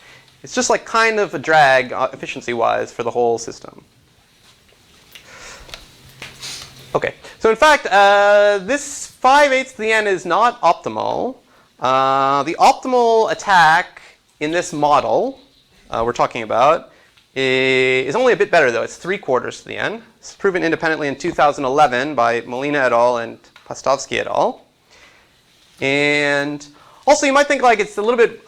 It's just like kind of a drag efficiency-wise for the whole system. Okay, so in fact, this 5/8 to the n is not optimal. The optimal attack in this model we're talking about is only a bit better, though. It's 3/4 to the n. It's proven independently in 2011 by Molina et al. And Pastovsky et al. And Also, you might think like it's a little bit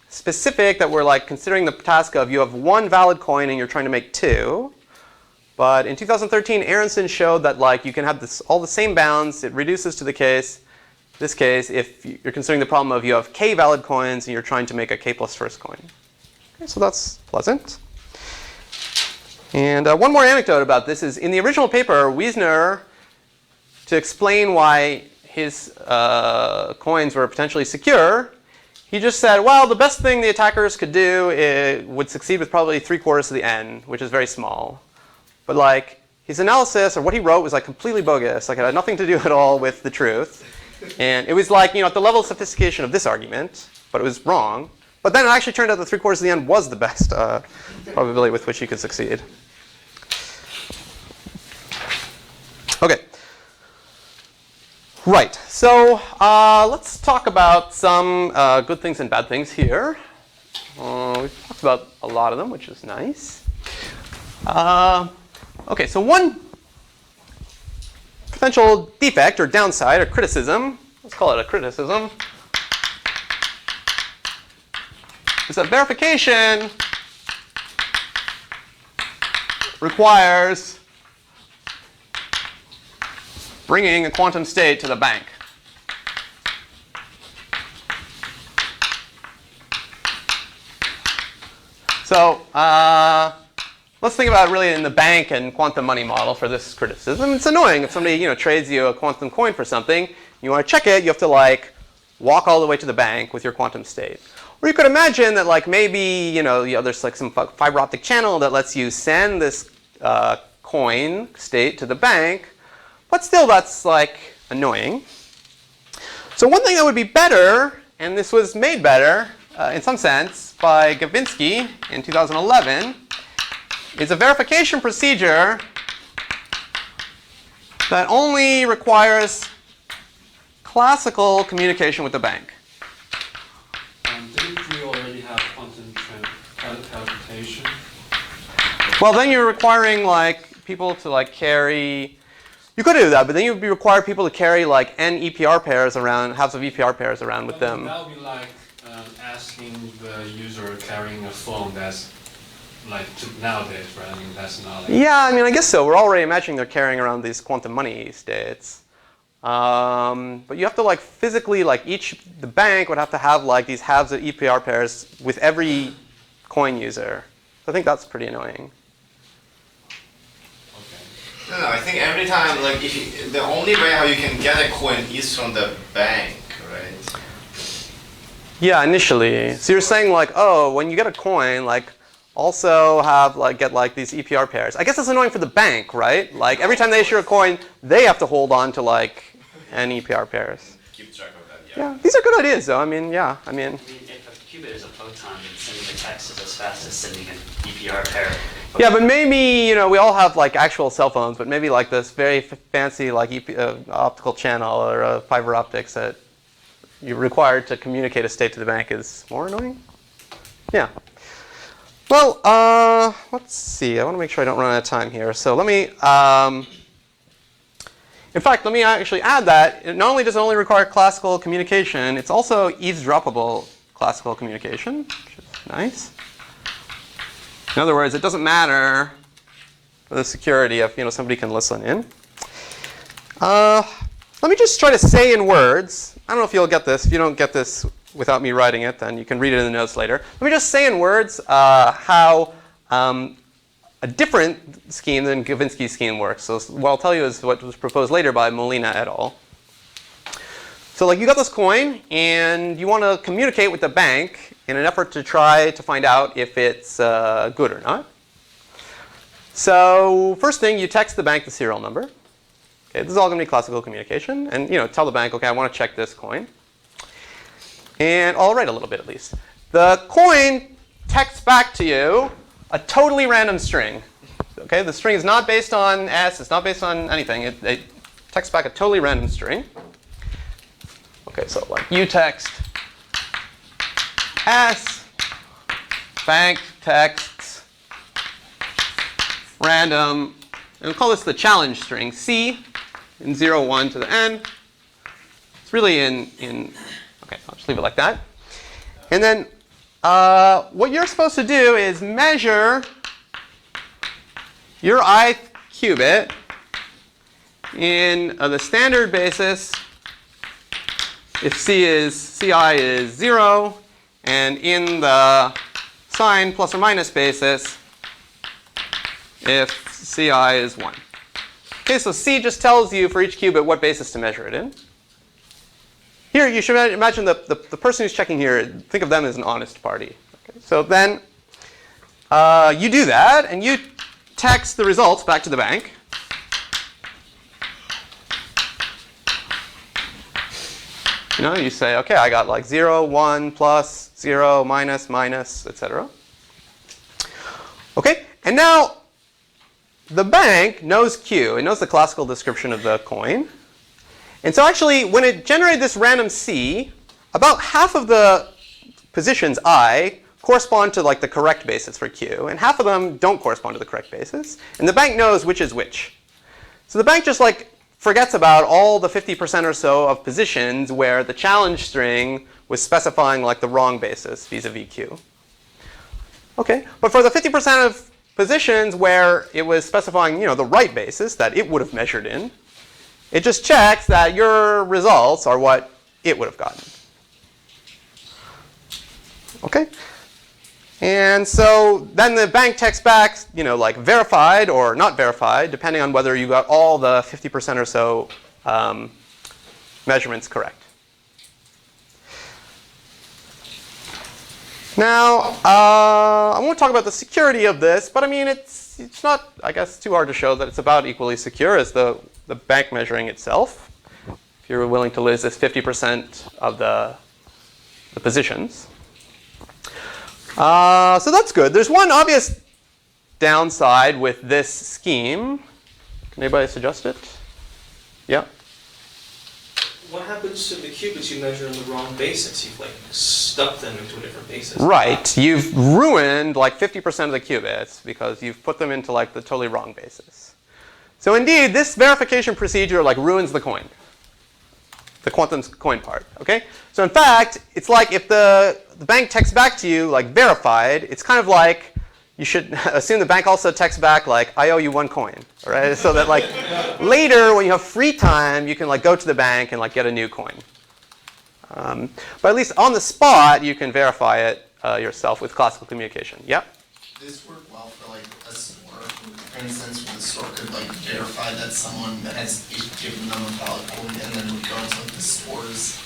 specific that we're like considering the task of you have one valid coin and you're trying to make two. But in 2013, Aronson showed that like you can have all the same bounds. It reduces to this case, if you're considering the problem of you have k valid coins and you're trying to make a k plus first coin. Okay, so that's pleasant. And one more anecdote about this is in the original paper, Wiesner, to explain why his coins were potentially secure, he just said, well, the best thing the attackers could do would succeed with probably 3/4 of the n, which is very small. But like his analysis or what he wrote was like completely bogus. Like it had nothing to do at all with the truth. And it was like, at the level of sophistication of this argument, but it was wrong. But then it actually turned out that 3/4 of the n was the best probability with which you could succeed. Okay. Right. So let's talk about some good things and bad things here. We've talked about a lot of them, which is nice. Okay, so one potential defect or downside or criticism, let's call it a criticism, is that verification requires bringing a quantum state to the bank. So let's think about it really in the bank and quantum money model for this criticism. It's annoying if somebody trades you a quantum coin for something. You want to check it, you have to like walk all the way to the bank with your quantum state. Or you could imagine that like maybe there's like some fiber optic channel that lets you send this coin state to the bank. But still, that's like annoying. So one thing that would be better, and this was made better in some sense by Gavinsky in 2011, is a verification procedure that only requires classical communication with the bank. Didn't we already have quantum computation? Well, then you're requiring like people to like carry. You could do that, but then you would require people to carry like n EPR pairs around, halves of EPR pairs around with them. That would be like asking the user carrying a phone that's like nowadays, right? I mean, that's not like... Yeah, I mean, I guess so. We're already imagining they're carrying around these quantum money states. But you have to like physically, like the bank would have to have like these halves of EPR pairs with every coin user. So I think that's pretty annoying. No, I think every time, like, the only way how you can get a coin is from the bank, right? Yeah, initially. So you're saying like, oh, when you get a coin, like, also have get like these EPR pairs. I guess it's annoying for the bank, right? Like every time they issue a coin, they have to hold on to like n EPR pairs. Keep track of that, Yeah, these are good ideas, though. I mean, yeah, I mean. If a qubit is a photon, then sending a text is as fast as sending an EPR pair. Yeah, but maybe we all have like actual cell phones, but maybe like this very fancy like optical channel or fiber optics that you're required to communicate a state to the bank is more annoying. Yeah. Well, let's see. I want to make sure I don't run out of time here. So let me. In fact, let me actually add that not only does it only require classical communication, it's also eavesdroppable classical communication, which is nice. In other words, it doesn't matter for the security if somebody can listen in. Let me just try to say in words. I don't know if you'll get this. If you don't get this without me writing it, then you can read it in the notes later. Let me just say in words how a different scheme than Gavinsky's scheme works. So what I'll tell you is what was proposed later by Molina et al. So like you got this coin, and you want to communicate with the bank in an effort to try to find out if it's good or not. So first thing, you text the bank the serial number. Okay, this is all going to be classical communication. And tell the bank, okay, I want to check this coin. And I'll write a little bit at least. The coin texts back to you a totally random string. Okay, the string is not based on S, it's not based on anything. It texts back a totally random string. Okay, so like you text S, bank texts random, and we'll call this the challenge string, C in 0, 1 to the n. It's it's really okay, I'll just leave it like that. And then what you're supposed to do is measure your ith qubit in the standard basis if ci is 0, and in the sign plus or minus basis if ci is 1. Okay, so C just tells you for each qubit what basis to measure it in. Here, you should imagine the person who's checking here, think of them as an honest party. Okay, so then you do that, and you text the results back to the bank. You know, you say, okay, I got like 0, 1, plus, 0, minus, minus, etc. Okay, and now the bank knows Q. It knows the classical description of the coin. And so actually, when it generated this random C, about half of the positions I correspond to like the correct basis for Q, and half of them don't correspond to the correct basis. And the bank knows which is which. So the bank just like forgets about all the 50% or so of positions where the challenge string was specifying like the wrong basis vis-a-vis Q. Okay, but for the 50% of positions where it was specifying, you know, the right basis that it would have measured in, it just checks that your results are what it would have gotten. Okay? And so then the bank texts back, you know, like verified or not verified, depending on whether you got all the 50% or so measurements correct. Now, I won't talk about the security of this, but I mean, it's not, I guess, too hard to show that it's about equally secure as the bank measuring itself, if you're willing to lose this 50% of the positions. So that's good. There's one obvious downside with this scheme. Can anybody suggest it? Yeah? What happens to the qubits you measure in the wrong basis? You've like stuck them into a different basis. Right. You've ruined like 50% of the qubits because you've put them into like the totally wrong basis. So indeed, this verification procedure like ruins the coin. The quantum coin part, okay? So in fact, it's like if the bank texts back to you like verified, it's kind of like you should assume the bank also texts back like, I owe you 1 coin, all right? So that like later when you have free time, you can like go to the bank and like get a new coin. But at least on the spot, you can verify it yourself with classical communication. Yeah? This work well for like a store. For instance, where the store could like verify that someone has given them a valid coin and then would go into like the store's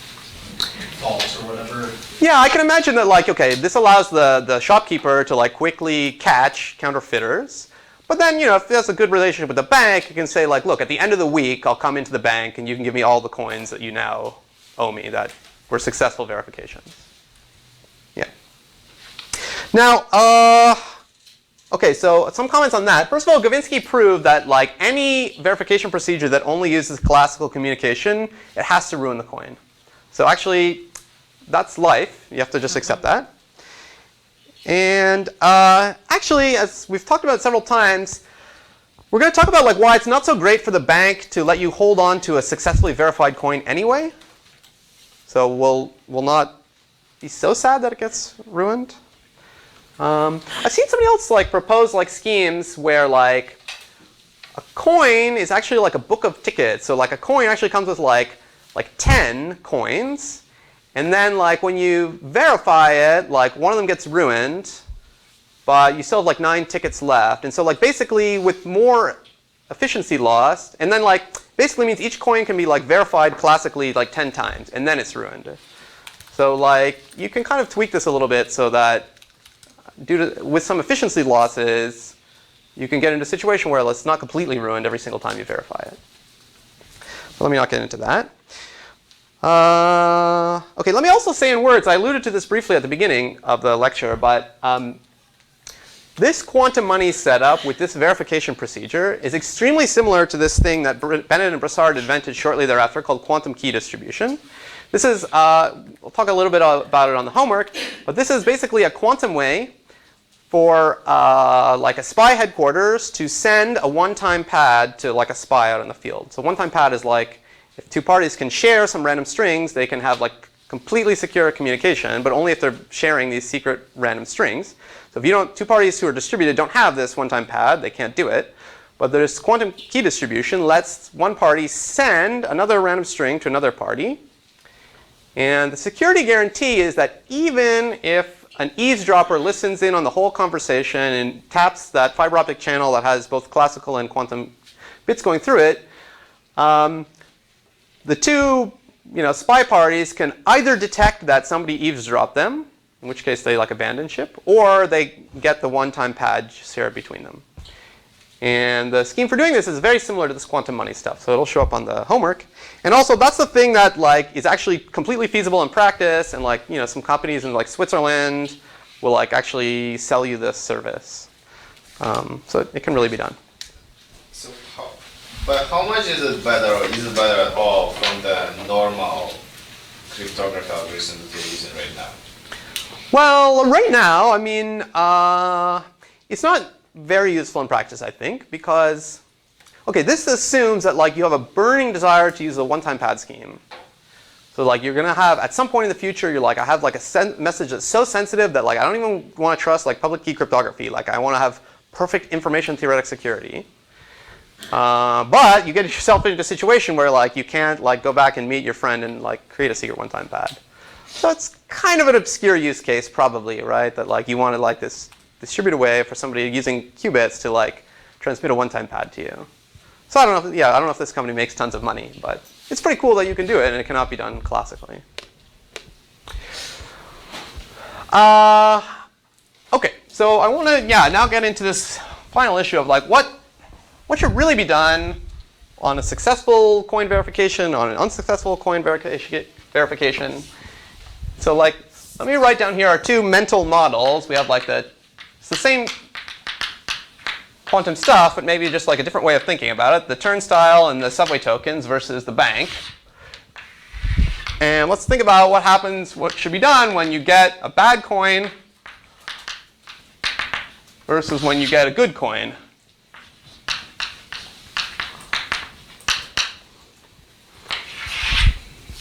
vault or whatever. Yeah, I can imagine that like, okay, this allows the shopkeeper to like quickly catch counterfeiters. But then, you know, if there's a good relationship with the bank, you can say like, look, at the end of the week, I'll come into the bank and you can give me all the coins that you now owe me that were successful verifications. Yeah. Now, okay, so some comments on that. First of all, Gavinsky proved that like any verification procedure that only uses classical communication, it has to ruin the coin. So actually, that's life. You have to just accept that. And actually, as we've talked about several times, we're going to talk about like why it's not so great for the bank to let you hold on to a successfully verified coin anyway. So we'll not be so sad that it gets ruined. I've seen somebody else like propose like schemes where like a coin is actually like a book of tickets. So like a coin actually comes with like 10 coins, and then like when you verify it, like one of them gets ruined, but you still have like 9 tickets left. And so like basically with more efficiency lost, and then like basically means each coin can be like verified classically like 10 times, and then it's ruined. So like you can kind of tweak this a little bit so that with some efficiency losses, you can get into a situation where it's not completely ruined every single time you verify it. But let me not get into that. Okay, let me also say in words, I alluded to this briefly at the beginning of the lecture, but this quantum money setup with this verification procedure is extremely similar to this thing that Bennett and Brassard invented shortly thereafter called quantum key distribution. This is, we'll talk a little bit about it on the homework, but this is basically a quantum way for like a spy headquarters to send a one-time pad to like a spy out in the field. So one-time pad is like if two parties can share some random strings, they can have like completely secure communication, but only if they're sharing these secret random strings. So if you don't, two parties who are distributed don't have this one-time pad, they can't do it. But this quantum key distribution lets one party send another random string to another party. And the security guarantee is that even if an eavesdropper listens in on the whole conversation and taps that fiber optic channel that has both classical and quantum bits going through it, the two spy parties can either detect that somebody eavesdropped them, in which case they like abandon ship, or they get the one-time pad shared between them. And the scheme for doing this is very similar to this quantum money stuff, so it'll show up on the homework. And also, that's the thing that is actually completely feasible in practice, and some companies in Switzerland will actually sell you this service. So it can really be done. So how much is it better, or is it better at all from the normal cryptography algorithm that you're using right now? Well, right now, it's not very useful in practice, I think, because, this assumes that you have a burning desire to use a one-time pad scheme. So you're going to have, at some point in the future, you're I have a message that's so sensitive that I don't even want to trust public key cryptography. I want to have perfect information theoretic security. But you get yourself into a situation where you can't go back and meet your friend and create a secret one-time pad. So it's kind of an obscure use case, probably, right? That you wanted this distributed way for somebody using qubits to transmit a one-time pad to you. So I don't know if this company makes tons of money, but it's pretty cool that you can do it, and it cannot be done classically. Okay, so I want to now get into this final issue of what should really be done on a successful coin verification, on an unsuccessful coin verification. So let me write down here our two mental models. We have it's the same quantum stuff, but maybe just a different way of thinking about it. The turnstile and the subway tokens versus the bank. And let's think about what should be done when you get a bad coin versus when you get a good coin.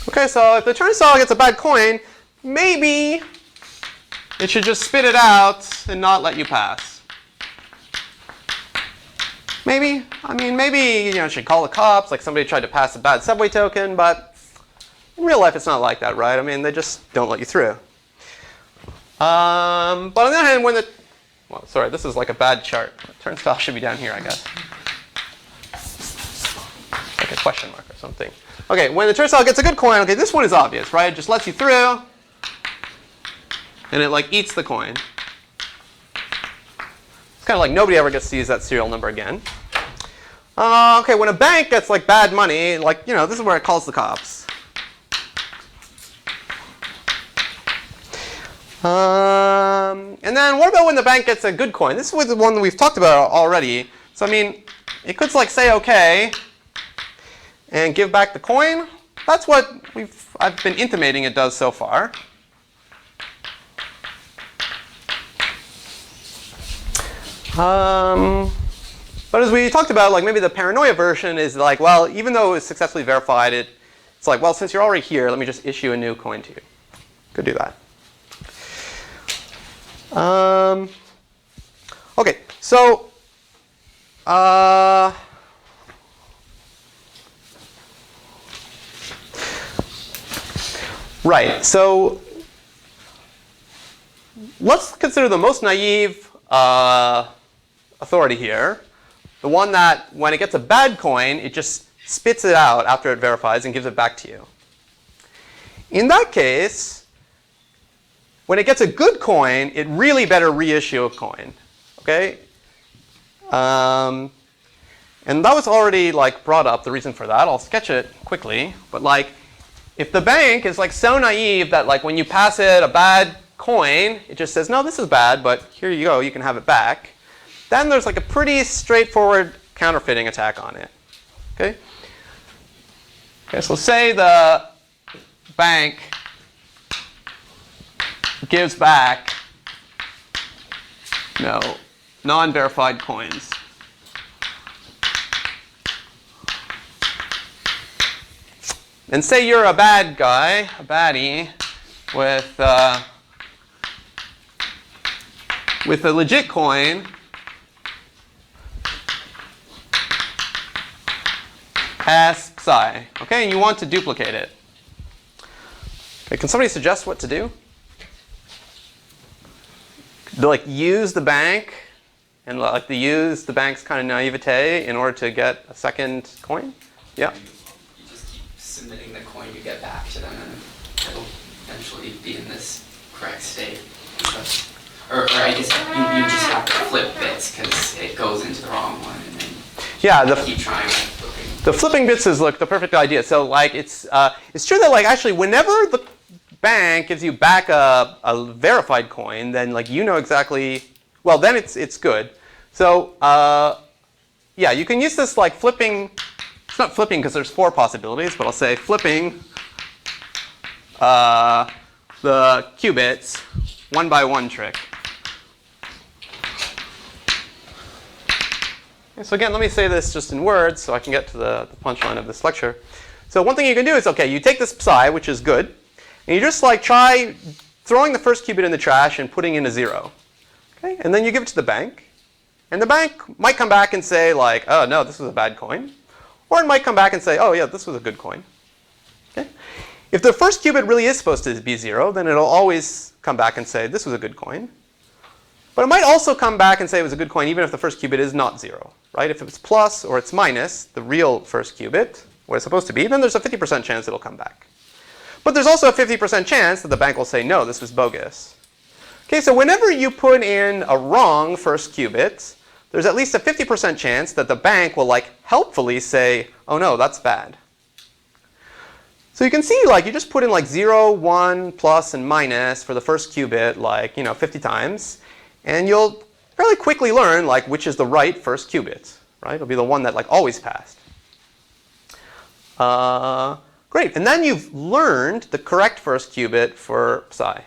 Okay, so if the turnstile gets a bad coin, maybe it should just spit it out and not let you pass. Maybe. Maybe it should call the cops, somebody tried to pass a bad subway token, but in real life it's not like that, right? They just don't let you through. But on the other hand, sorry, this is a bad chart. The turnstile should be down here, I guess. A question mark or something. Okay, when the turnstile gets a good coin, this one is obvious, right? It just lets you through, and it eats the coin. It's kind of nobody ever gets to use that serial number again. Okay, when a bank gets bad money, this is where it calls the cops. And then what about when the bank gets a good coin? This was the one that we've talked about already. So it could say okay and give back the coin. That's what I've been intimating it does so far. But as we talked about, maybe the paranoia version is well, even though it's successfully verified, it's well, since you're already here, let me just issue a new coin to you. Could do that. Okay, so right, so let's consider the most naive authority here, the one that when it gets a bad coin, it just spits it out after it verifies and gives it back to you. In that case, when it gets a good coin, it really better reissue a coin. Okay? And that was already brought up, the reason for that. I'll sketch it quickly. But if the bank is so naive that when you pass it a bad coin, it just says, no, this is bad, but here you go, you can have it back. Then there's a pretty straightforward counterfeiting attack on it. Okay? Okay, so say the bank gives back non-verified coins. And say you're a bad guy, a baddie, with a legit coin as psi. Okay, and you want to duplicate it. Okay, can somebody suggest what to do? Like use the bank and like use the bank's kind of naivete in order to get a second coin? Yeah. You just keep submitting the coin you get back to them, and it'll eventually be in this correct state. Or I guess you just have to flip bits because it goes into the wrong one, and then keep trying flipping. The flipping bits is like the perfect idea. So like it's true that like actually whenever the bank gives you back a verified coin, then like you know exactly, well then it's good. So yeah, you can use this like flipping. It's not flipping because there's 4 possibilities, but I'll say flipping the qubits 1 by 1 trick. Okay, so again, let me say this just in words so I can get to the punchline of this lecture. So one thing you can do is, okay, you take this psi, which is good, and you just like try throwing the first qubit in the trash and putting in a 0. Okay, and then you give it to the bank, and the bank might come back and say like, oh no, this was a bad coin. Or it might come back and say, oh yeah, this was a good coin. Okay? If the first qubit really is supposed to be 0, then it'll always come back and say, this was a good coin. But it might also come back and say it was a good coin even if the first qubit is not 0. Right? If it's plus or it's minus, the real first qubit, what it's supposed to be, then there's a 50% chance it'll come back. But there's also a 50% chance that the bank will say, no, this was bogus. Okay, so whenever you put in a wrong first qubit, there's at least a 50% chance that the bank will like helpfully say, oh no, that's bad. So you can see like you just put in like 0, 1, plus, and minus for the first qubit like 50 times, and you'll fairly quickly learn like which is the right first qubit. Right? It'll be the one that like always passed. Great, and then you've learned the correct first qubit for psi.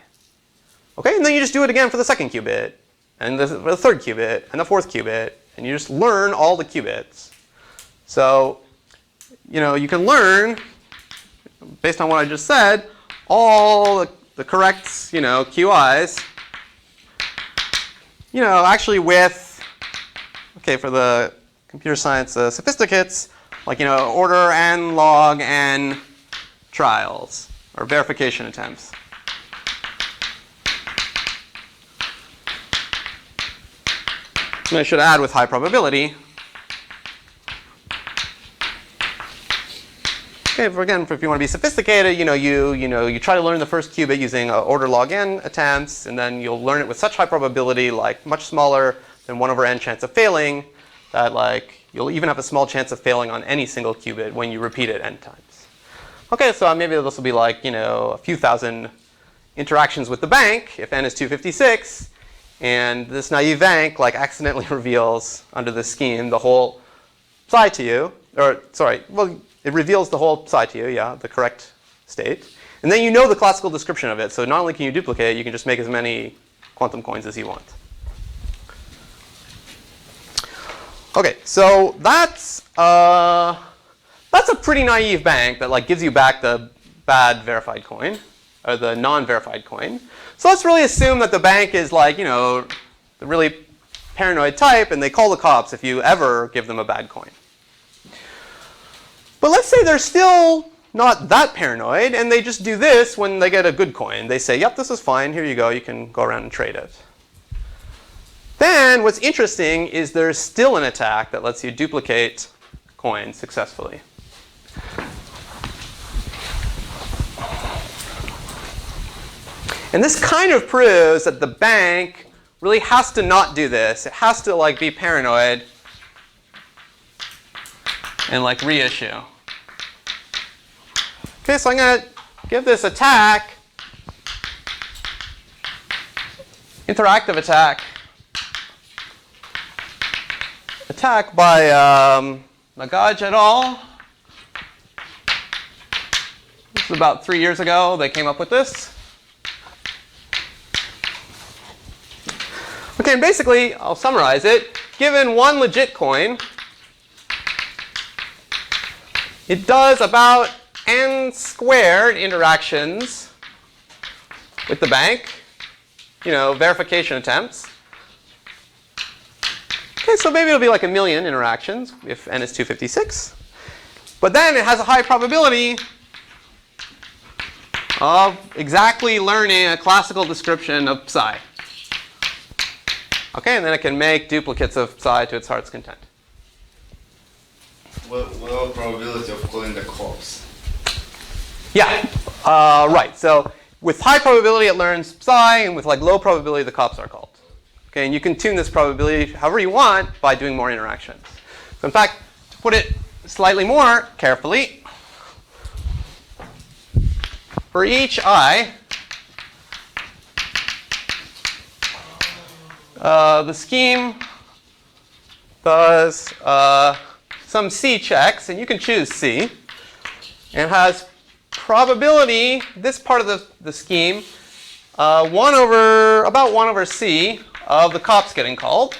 Okay, and then you just do it again for the second qubit, and the third qubit, and the fourth qubit, and you just learn all the qubits. So, you can learn, based on what I just said, all the correct, QIs, actually with, okay, for the computer science sophisticates, like, order n log n trials, or verification attempts. And I should add with high probability. Okay, again, if you want to be sophisticated, you try to learn the first qubit using order log n attempts, and then you'll learn it with such high probability, like much smaller than 1 over n chance of failing, that like you'll even have a small chance of failing on any single qubit when you repeat it n times. Okay, so maybe this will be like a few thousand interactions with the bank if n is 256. And this naive bank like accidentally reveals under this scheme the whole psi to you, or sorry, well, it reveals the whole psi to you, yeah, the correct state. And then you know the classical description of it, so not only can you duplicate it, you can just make as many quantum coins as you want. Okay, so that's a pretty naive bank that like gives you back the bad verified coin, or the non-verified coin. So let's really assume that the bank is like, the really paranoid type, and they call the cops if you ever give them a bad coin. But let's say they're still not that paranoid, and they just do this when they get a good coin. They say, yep, this is fine. Here you go. You can go around and trade it. Then what's interesting is there's still an attack that lets you duplicate coins successfully. And this kind of proves that the bank really has to not do this. It has to like be paranoid and like reissue. Okay, so I'm going to give this attack, interactive attack by Nagaj et al. This is about 3 years ago. They came up with this. Okay, and basically, I'll summarize it. Given one legit coin, it does about n squared interactions with the bank, verification attempts. Okay, so maybe it'll be like 1 million interactions if n is 256. But then it has a high probability of exactly learning a classical description of psi. Okay, and then it can make duplicates of psi to its heart's content. What about probability of calling the corpse? Yeah, right. So with high probability it learns psi, and with like low probability the cops are called. Okay, and you can tune this probability however you want by doing more interactions. So in fact, to put it slightly more carefully, for each I, the scheme does some C checks, and you can choose C, and has probability, this part of the scheme, about 1 over C of the cops getting called.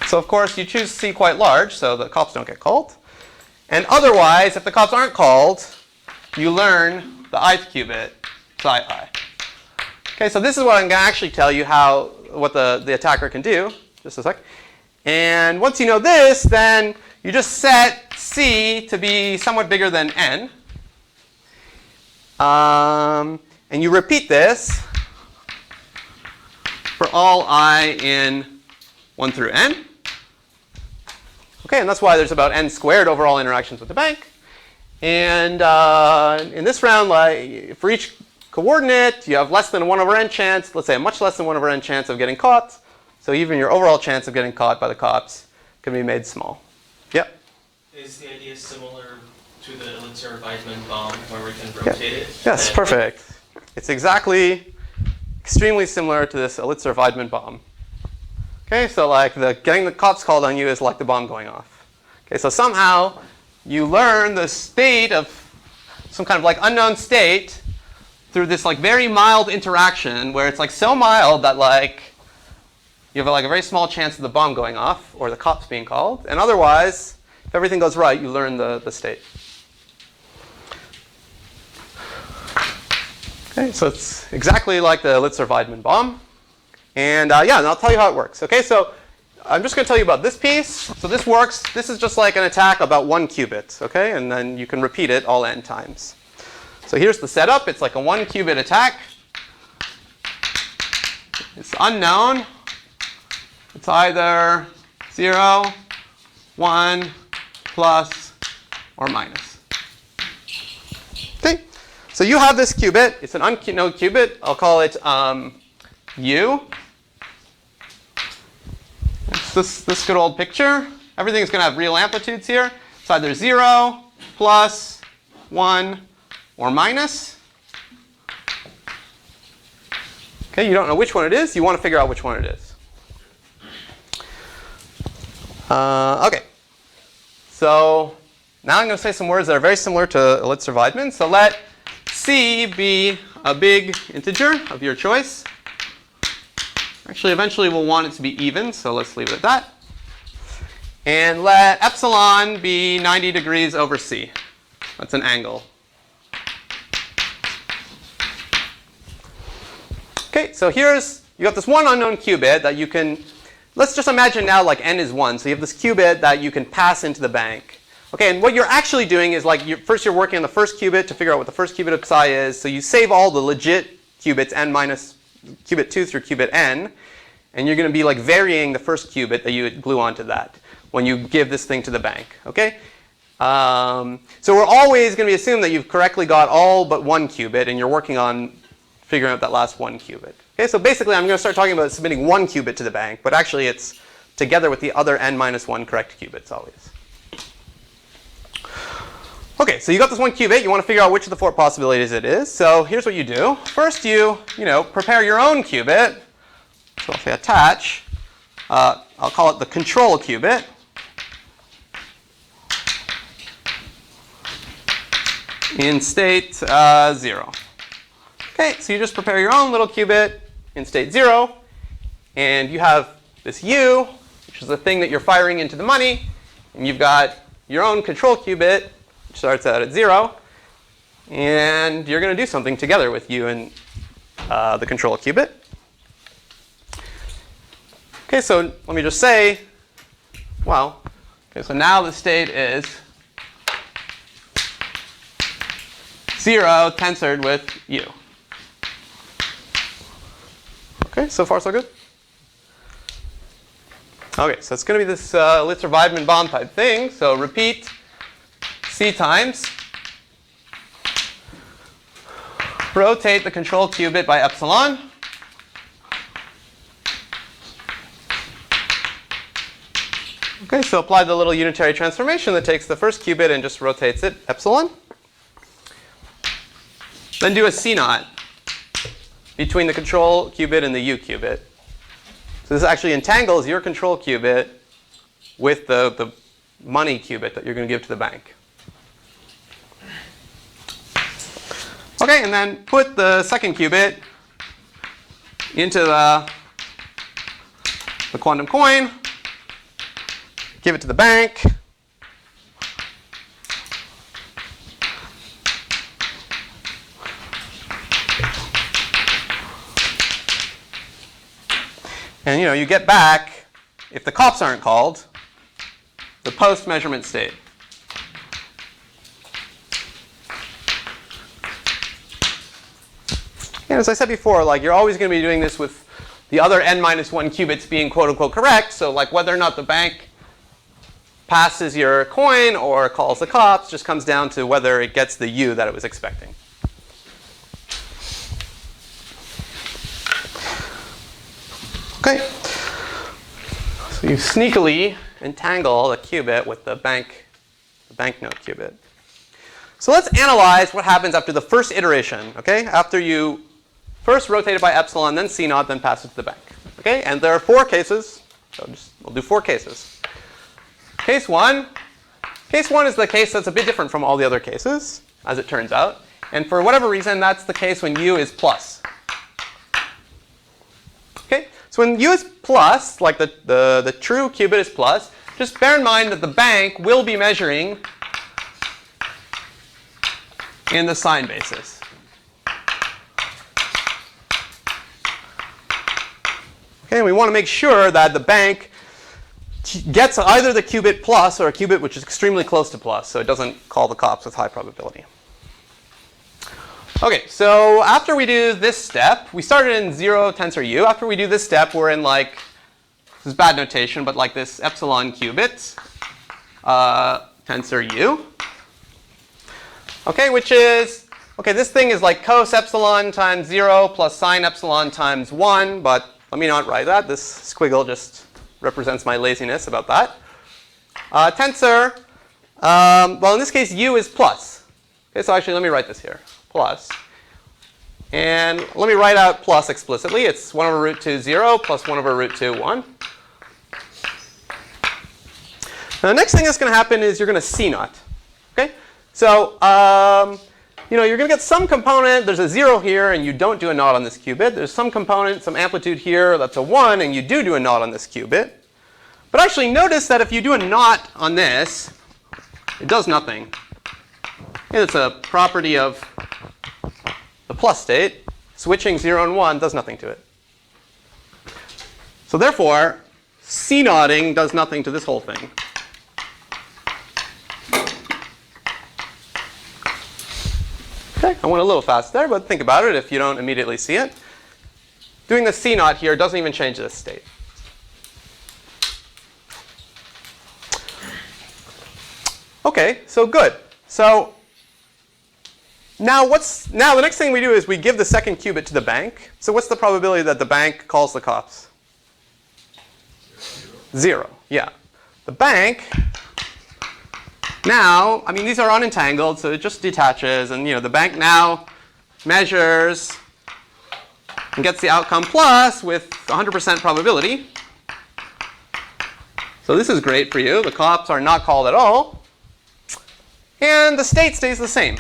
So of course you choose C quite large so the cops don't get called. And otherwise, if the cops aren't called, you learn the ith qubit psi I. Okay, so this is what I'm going to actually tell you what the attacker can do. Just a sec. And once you know this, then you just set C to be somewhat bigger than n. And you repeat this for all I in 1 through n. Okay, and that's why there's about n squared overall interactions with the bank. And in this round, for each coordinate, you have less than a 1 over n chance, let's say a much less than 1 over n chance of getting caught. So even your overall chance of getting caught by the cops can be made small. Yep? Is the idea similar to the Elitzur-Vaidman bomb where we can rotate it? Yes, perfect. It's extremely similar to this Elitzur-Vaidman bomb. Okay, so like getting the cops called on you is like the bomb going off. Okay, so somehow you learn the state of some kind of like unknown state through this like very mild interaction where it's like so mild that like you have like a very small chance of the bomb going off or the cops being called. And otherwise, if everything goes right, you learn the state. Okay, so it's exactly like the Elitzur-Vaidman bomb. And yeah, and I'll tell you how it works. Okay, so I'm just going to tell you about this piece. So this works. This is just like an attack about 1 qubit. Okay, and then you can repeat it all n times. So here's the setup. It's like a 1 qubit attack. It's unknown. It's either 0, 1, plus, or minus. Okay. So you have this qubit. It's an unknown qubit. I'll call it U. It's this good old picture. Everything is going to have real amplitudes here. It's either 0, plus, 1, or minus. Okay, you don't know which one it is. You want to figure out which one it is. Okay. So now I'm going to say some words that are very similar to Elitzur-Vaidman. So let C be a big integer of your choice. Actually, eventually we'll want it to be even, so let's leave it at that. And let epsilon be 90 degrees over C. That's an angle. Okay, so you got this one unknown qubit that you can, let's just imagine now like n is 1. So you have this qubit that you can pass into the bank. Okay, and what you're actually doing is like, first you're working on the first qubit to figure out what the first qubit of psi is. So you save all the legit qubits, n minus qubit 2 through qubit n, and you're going to be like varying the first qubit that you would glue onto that when you give this thing to the bank. Okay, so we're always going to assume that you've correctly got all but 1 qubit, and you're working on figuring out that last 1 qubit. Okay, so basically I'm going to start talking about submitting 1 qubit to the bank, but actually it's together with the other n minus 1 correct qubits always. Okay, so you got this 1 qubit. You want to figure out which of the 4 possibilities it is. So here's what you do. First, you prepare your own qubit. So I'll say attach. I'll call it the control qubit. In state 0. Okay, so you just prepare your own little qubit in state 0, and you have this U, which is the thing that you're firing into the money, and you've got your own control qubit, which starts out at 0, and you're going to do something together with you and the control qubit. Okay, so let me just say, well, okay, so now the state is 0 tensored with u. Okay, so far so good? Okay, so it's going to be this Elitzur-Vaidman bomb type thing. So repeat c times. Rotate the control qubit by epsilon. Okay, so apply the little unitary transformation that takes the first qubit and just rotates it epsilon. Then do a C0 between the control qubit and the U qubit. So this actually entangles your control qubit with the money qubit that you're going to give to the bank. Okay, and then put the second qubit into the quantum coin, give it to the bank. And you get back, if the cops aren't called, the post-measurement state. And as I said before, you're always going to be doing this with the other n-1 qubits being quote-unquote correct. So whether or not the bank passes your coin or calls the cops just comes down to whether it gets the u that it was expecting. Okay, so you sneakily entangle the qubit with the banknote qubit. So let's analyze what happens after the first iteration. Okay, after you first rotate it by epsilon, then C0, then pass it to the bank. Okay, and there are 4 cases. So we'll do 4 cases. Case 1. Case 1 is the case that's a bit different from all the other cases, as it turns out. And for whatever reason, that's the case when u is plus. Okay. So when u is plus, like the true qubit is plus, just bear in mind that the bank will be measuring in the sign basis. Okay, we want to make sure that the bank gets either the qubit plus or a qubit which is extremely close to plus, so it doesn't call the cops with high probability. Okay, so after we do this step, we started in 0 tensor u. After we do this step, we're in this is bad notation, but this epsilon qubit tensor u. Okay, which is, this thing is like cos epsilon times 0 plus sine epsilon times 1, but let me not write that. This squiggle just represents my laziness about that. Tensor, well, in this case, u is plus. Okay, so actually, let me write this here. Plus. And let me write out plus explicitly. It's 1 over root 2, 0, plus 1 over root 2, 1. Now, the next thing that's going to happen is you're going to C0. Okay? So, you're going to get some component. There's a 0 here, and you don't do a knot on this qubit. There's some component, some amplitude here that's a 1, and you do a knot on this qubit. But actually, notice that if you do a knot on this, it does nothing. And it's a property of the plus state. Switching 0 and 1 does nothing to it. So therefore, C-knotting does nothing to this whole thing. Okay, I went a little fast there, but think about it if you don't immediately see it. Doing the C-knot here doesn't even change this state. Okay, so good. So now the next thing we do is we give the second qubit to the bank. So what's the probability that the bank calls the cops? 0. Yeah. The bank now, these are unentangled, so it just detaches, and the bank now measures and gets the outcome plus with 100% probability. So this is great for you. The cops are not called at all. And the state stays the same.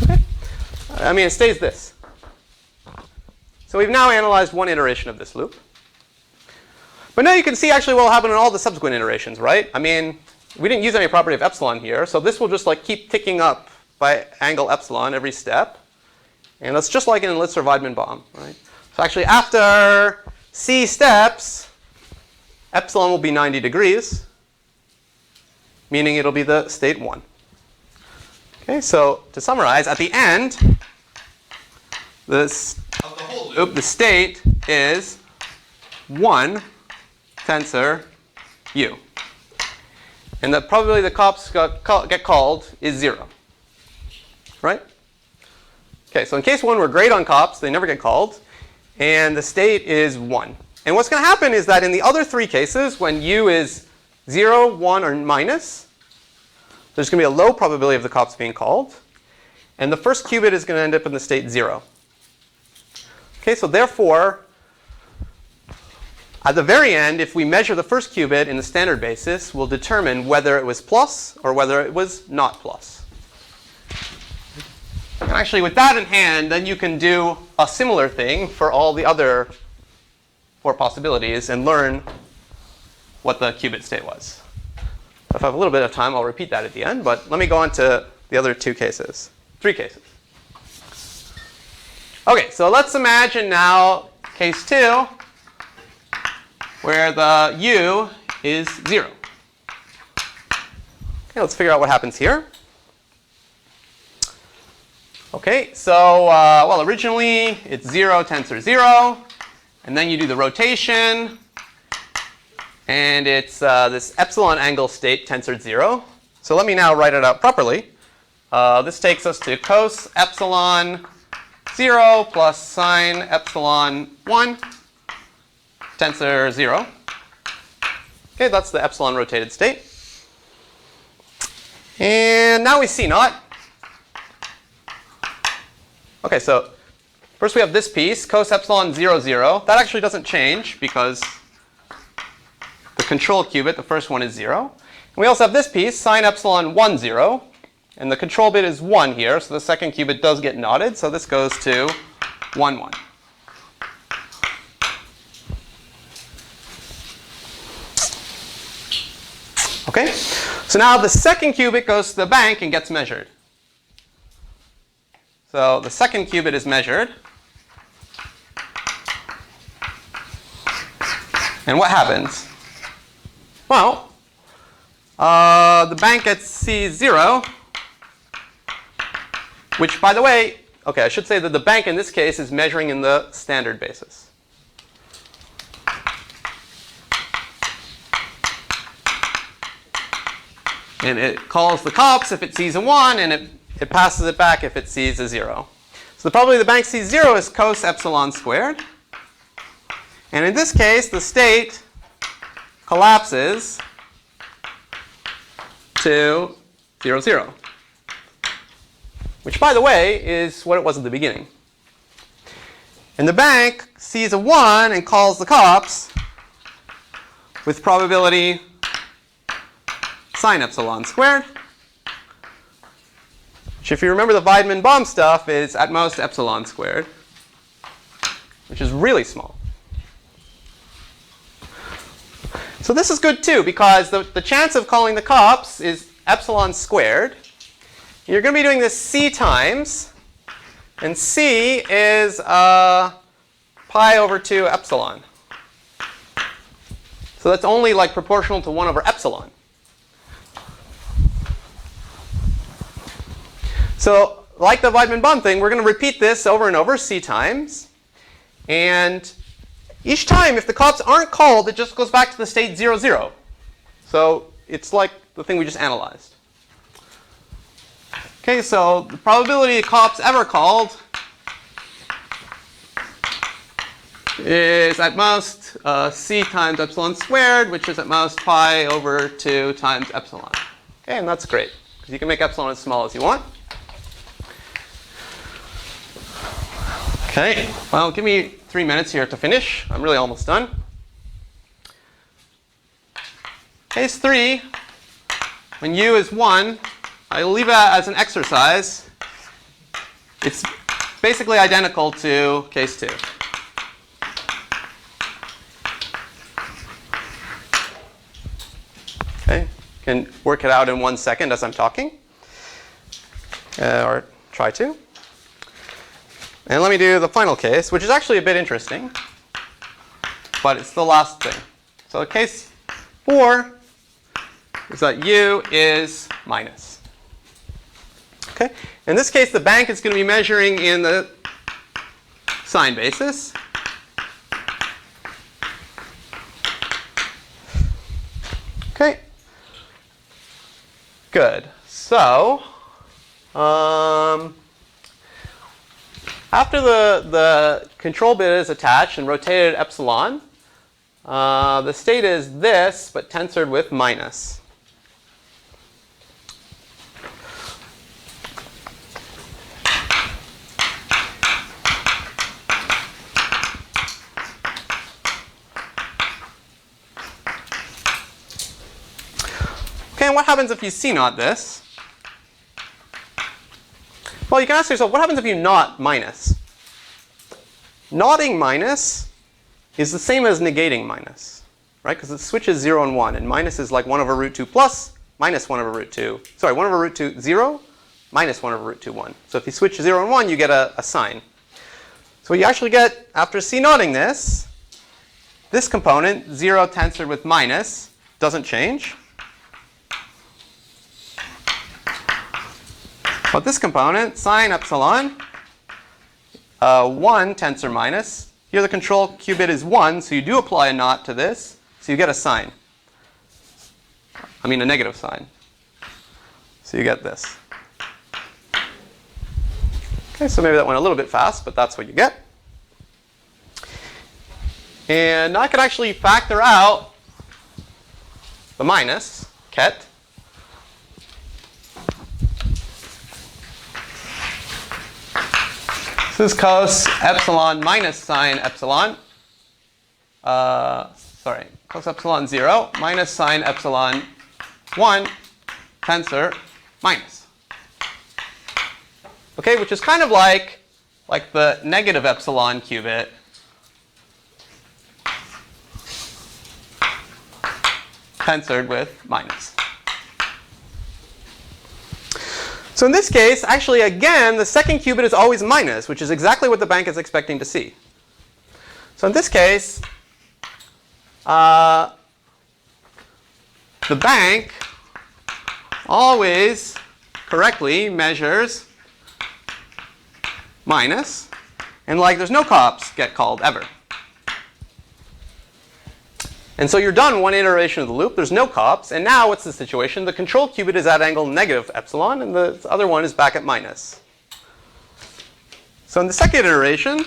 Okay. It stays this. So we've now analyzed one iteration of this loop. But now you can see actually what will happen in all the subsequent iterations, right? I mean, we didn't use any property of epsilon here, so this will just like keep ticking up by angle epsilon every step. And that's just like in Elitzur-Vaidman bomb, right? So actually after c steps, epsilon will be 90 degrees, meaning it'll be the state 1. Okay, so to summarize, at the end, the state is 1 tensor u. And the probability the cops get called is 0. Right? Okay, so in case 1, we're great on cops. They never get called. And the state is 1. And what's going to happen is that in the other 3 cases, when u is 0, 1, or minus, there's going to be a low probability of the cops being called. And the first qubit is going to end up in the state 0. Okay, so therefore, at the very end, if we measure the first qubit in the standard basis, we'll determine whether it was plus or whether it was not plus. And actually, with that in hand, then you can do a similar thing for all the other 4 possibilities and learn what the qubit state was. If I have a little bit of time, I'll repeat that at the end. But let me go on to the other 3 cases. OK, so let's imagine now case 2, where the u is 0. OK, let's figure out what happens here. OK, so well, originally it's 0 tensor 0. And then you do the rotation. And it's this epsilon angle state tensored 0. So let me now write it out properly. This takes us to cos epsilon 0 plus sine epsilon 1 tensor 0. OK, that's the epsilon rotated state. And now we see not. OK, so first we have this piece, cos epsilon 0, 0. That actually doesn't change because the control qubit, the first one, is 0. And we also have this piece, sine epsilon 1, 0. And the control bit is 1 here, so the second qubit does get knotted. So this goes to 1, 1. OK, so now the second qubit goes to the bank and gets measured. So the second qubit is measured. And what happens? Well, the bank gets C0, which, by the way, OK, I should say that the bank in this case is measuring in the standard basis. And it calls the cops if it sees a 1, and it passes it back if it sees a 0. So the probability the bank sees 0 is cos epsilon squared. And in this case, the state collapses to 0, 0. Which, by the way, is what it was at the beginning. And the bank sees a 1 and calls the cops with probability sine epsilon squared, which, if you remember the Vaidman bomb stuff, is at most epsilon squared, which is really small. So this is good too, because the chance of calling the cops is epsilon squared. You're going to be doing this c times, and c is pi over 2 epsilon. So that's only like proportional to 1 over epsilon. So like the Vaidman bomb thing, we're going to repeat this over and over, c times. And each time, if the cops aren't called, it just goes back to the state 0, 0. So it's like the thing we just analyzed. OK, so the probability of cops ever called is at most c times epsilon squared, which is at most pi over 2 times epsilon. OK, and that's great, because you can make epsilon as small as you want. OK, well, give me 3 minutes here to finish. I'm really almost done. Case 3, when u is 1, I'll leave it as an exercise. It's basically identical to case 2. can work it out in 1 second as I'm talking, or try to. And let me do the final case, which is actually a bit interesting, but it's the last thing. So case 4 is that U is minus. Okay? In this case, the bank is going to be measuring in the sign basis. Okay. Good. So, after the control bit is attached and rotated epsilon, the state is this, but tensored with minus. Okay, and what happens if you C-naught this? Well, you can ask yourself, what happens if you naught minus? Naughting minus is the same as negating minus, right? Because it switches 0 and 1, and minus is like 1 over root 2 plus minus 1 over root 2. Sorry, 1 over root 2, 0, minus 1 over root 2, 1. So if you switch 0 and 1, you get a sign. So what you actually get after C-naughting this component, 0 tensored with minus, doesn't change. But this component, sine epsilon, 1 tensor minus. Here the control qubit is 1, so you do apply a naught to this, so you get a sign. I mean a negative sign. So you get this. Okay, so maybe that went a little bit fast, but that's what you get. And I could actually factor out the minus, ket. This is cos epsilon minus sine epsilon. Cos epsilon 0 minus sine epsilon 1 tensor minus. Okay, which is kind of like the negative epsilon qubit tensored with minus. So in this case, actually, again, the second qubit is always minus, which is exactly what the bank is expecting to see. So in this case, the bank always correctly measures minus, and there's no cops get called ever. And so you're done one iteration of the loop. There's no cops. And now what's the situation? The control qubit is at angle negative epsilon, and the other one is back at minus. So in the second iteration,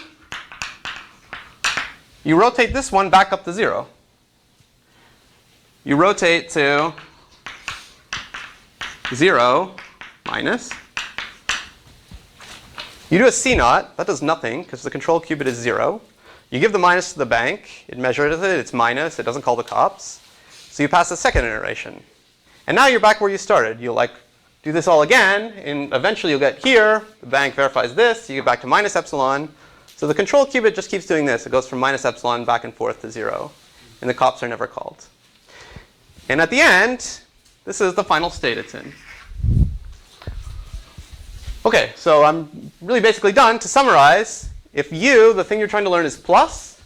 you rotate this one back up to 0. You rotate to 0 minus. You do a C-naught. That does nothing, because the control qubit is 0. You give the minus to the bank, it measures it, it's minus, it doesn't call the cops. So you pass the second iteration. And now you're back where you started. You'll do this all again, and eventually you'll get here, the bank verifies this, you get back to minus epsilon. So the control qubit just keeps doing this. It goes from minus epsilon back and forth to 0. And the cops are never called. And at the end, this is the final state it's in. Okay, so I'm really basically done. To summarize, if U, the thing you're trying to learn, is plus,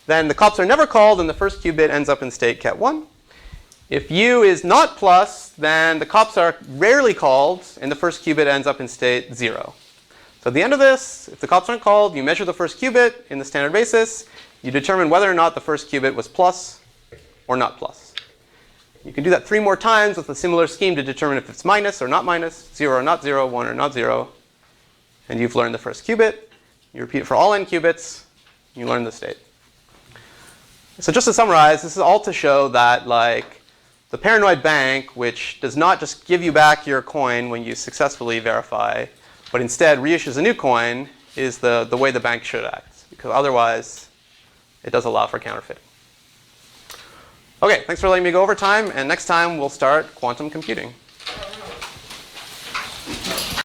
then the cops are never called and the first qubit ends up in state ket 1. If U is not plus, then the cops are rarely called and the first qubit ends up in state 0. So at the end of this, if the cops aren't called, you measure the first qubit in the standard basis. You determine whether or not the first qubit was plus or not plus. You can do that 3 more times with a similar scheme to determine if it's minus or not minus, 0 or not 0, 1 or not 0. And you've learned the first qubit. You repeat it for all n qubits, you learn the state. So just to summarize, this is all to show that the paranoid bank, which does not just give you back your coin when you successfully verify, but instead reissues a new coin, is the way the bank should act. Because otherwise, it does allow for counterfeiting. Okay, thanks for letting me go over time, and next time we'll start quantum computing.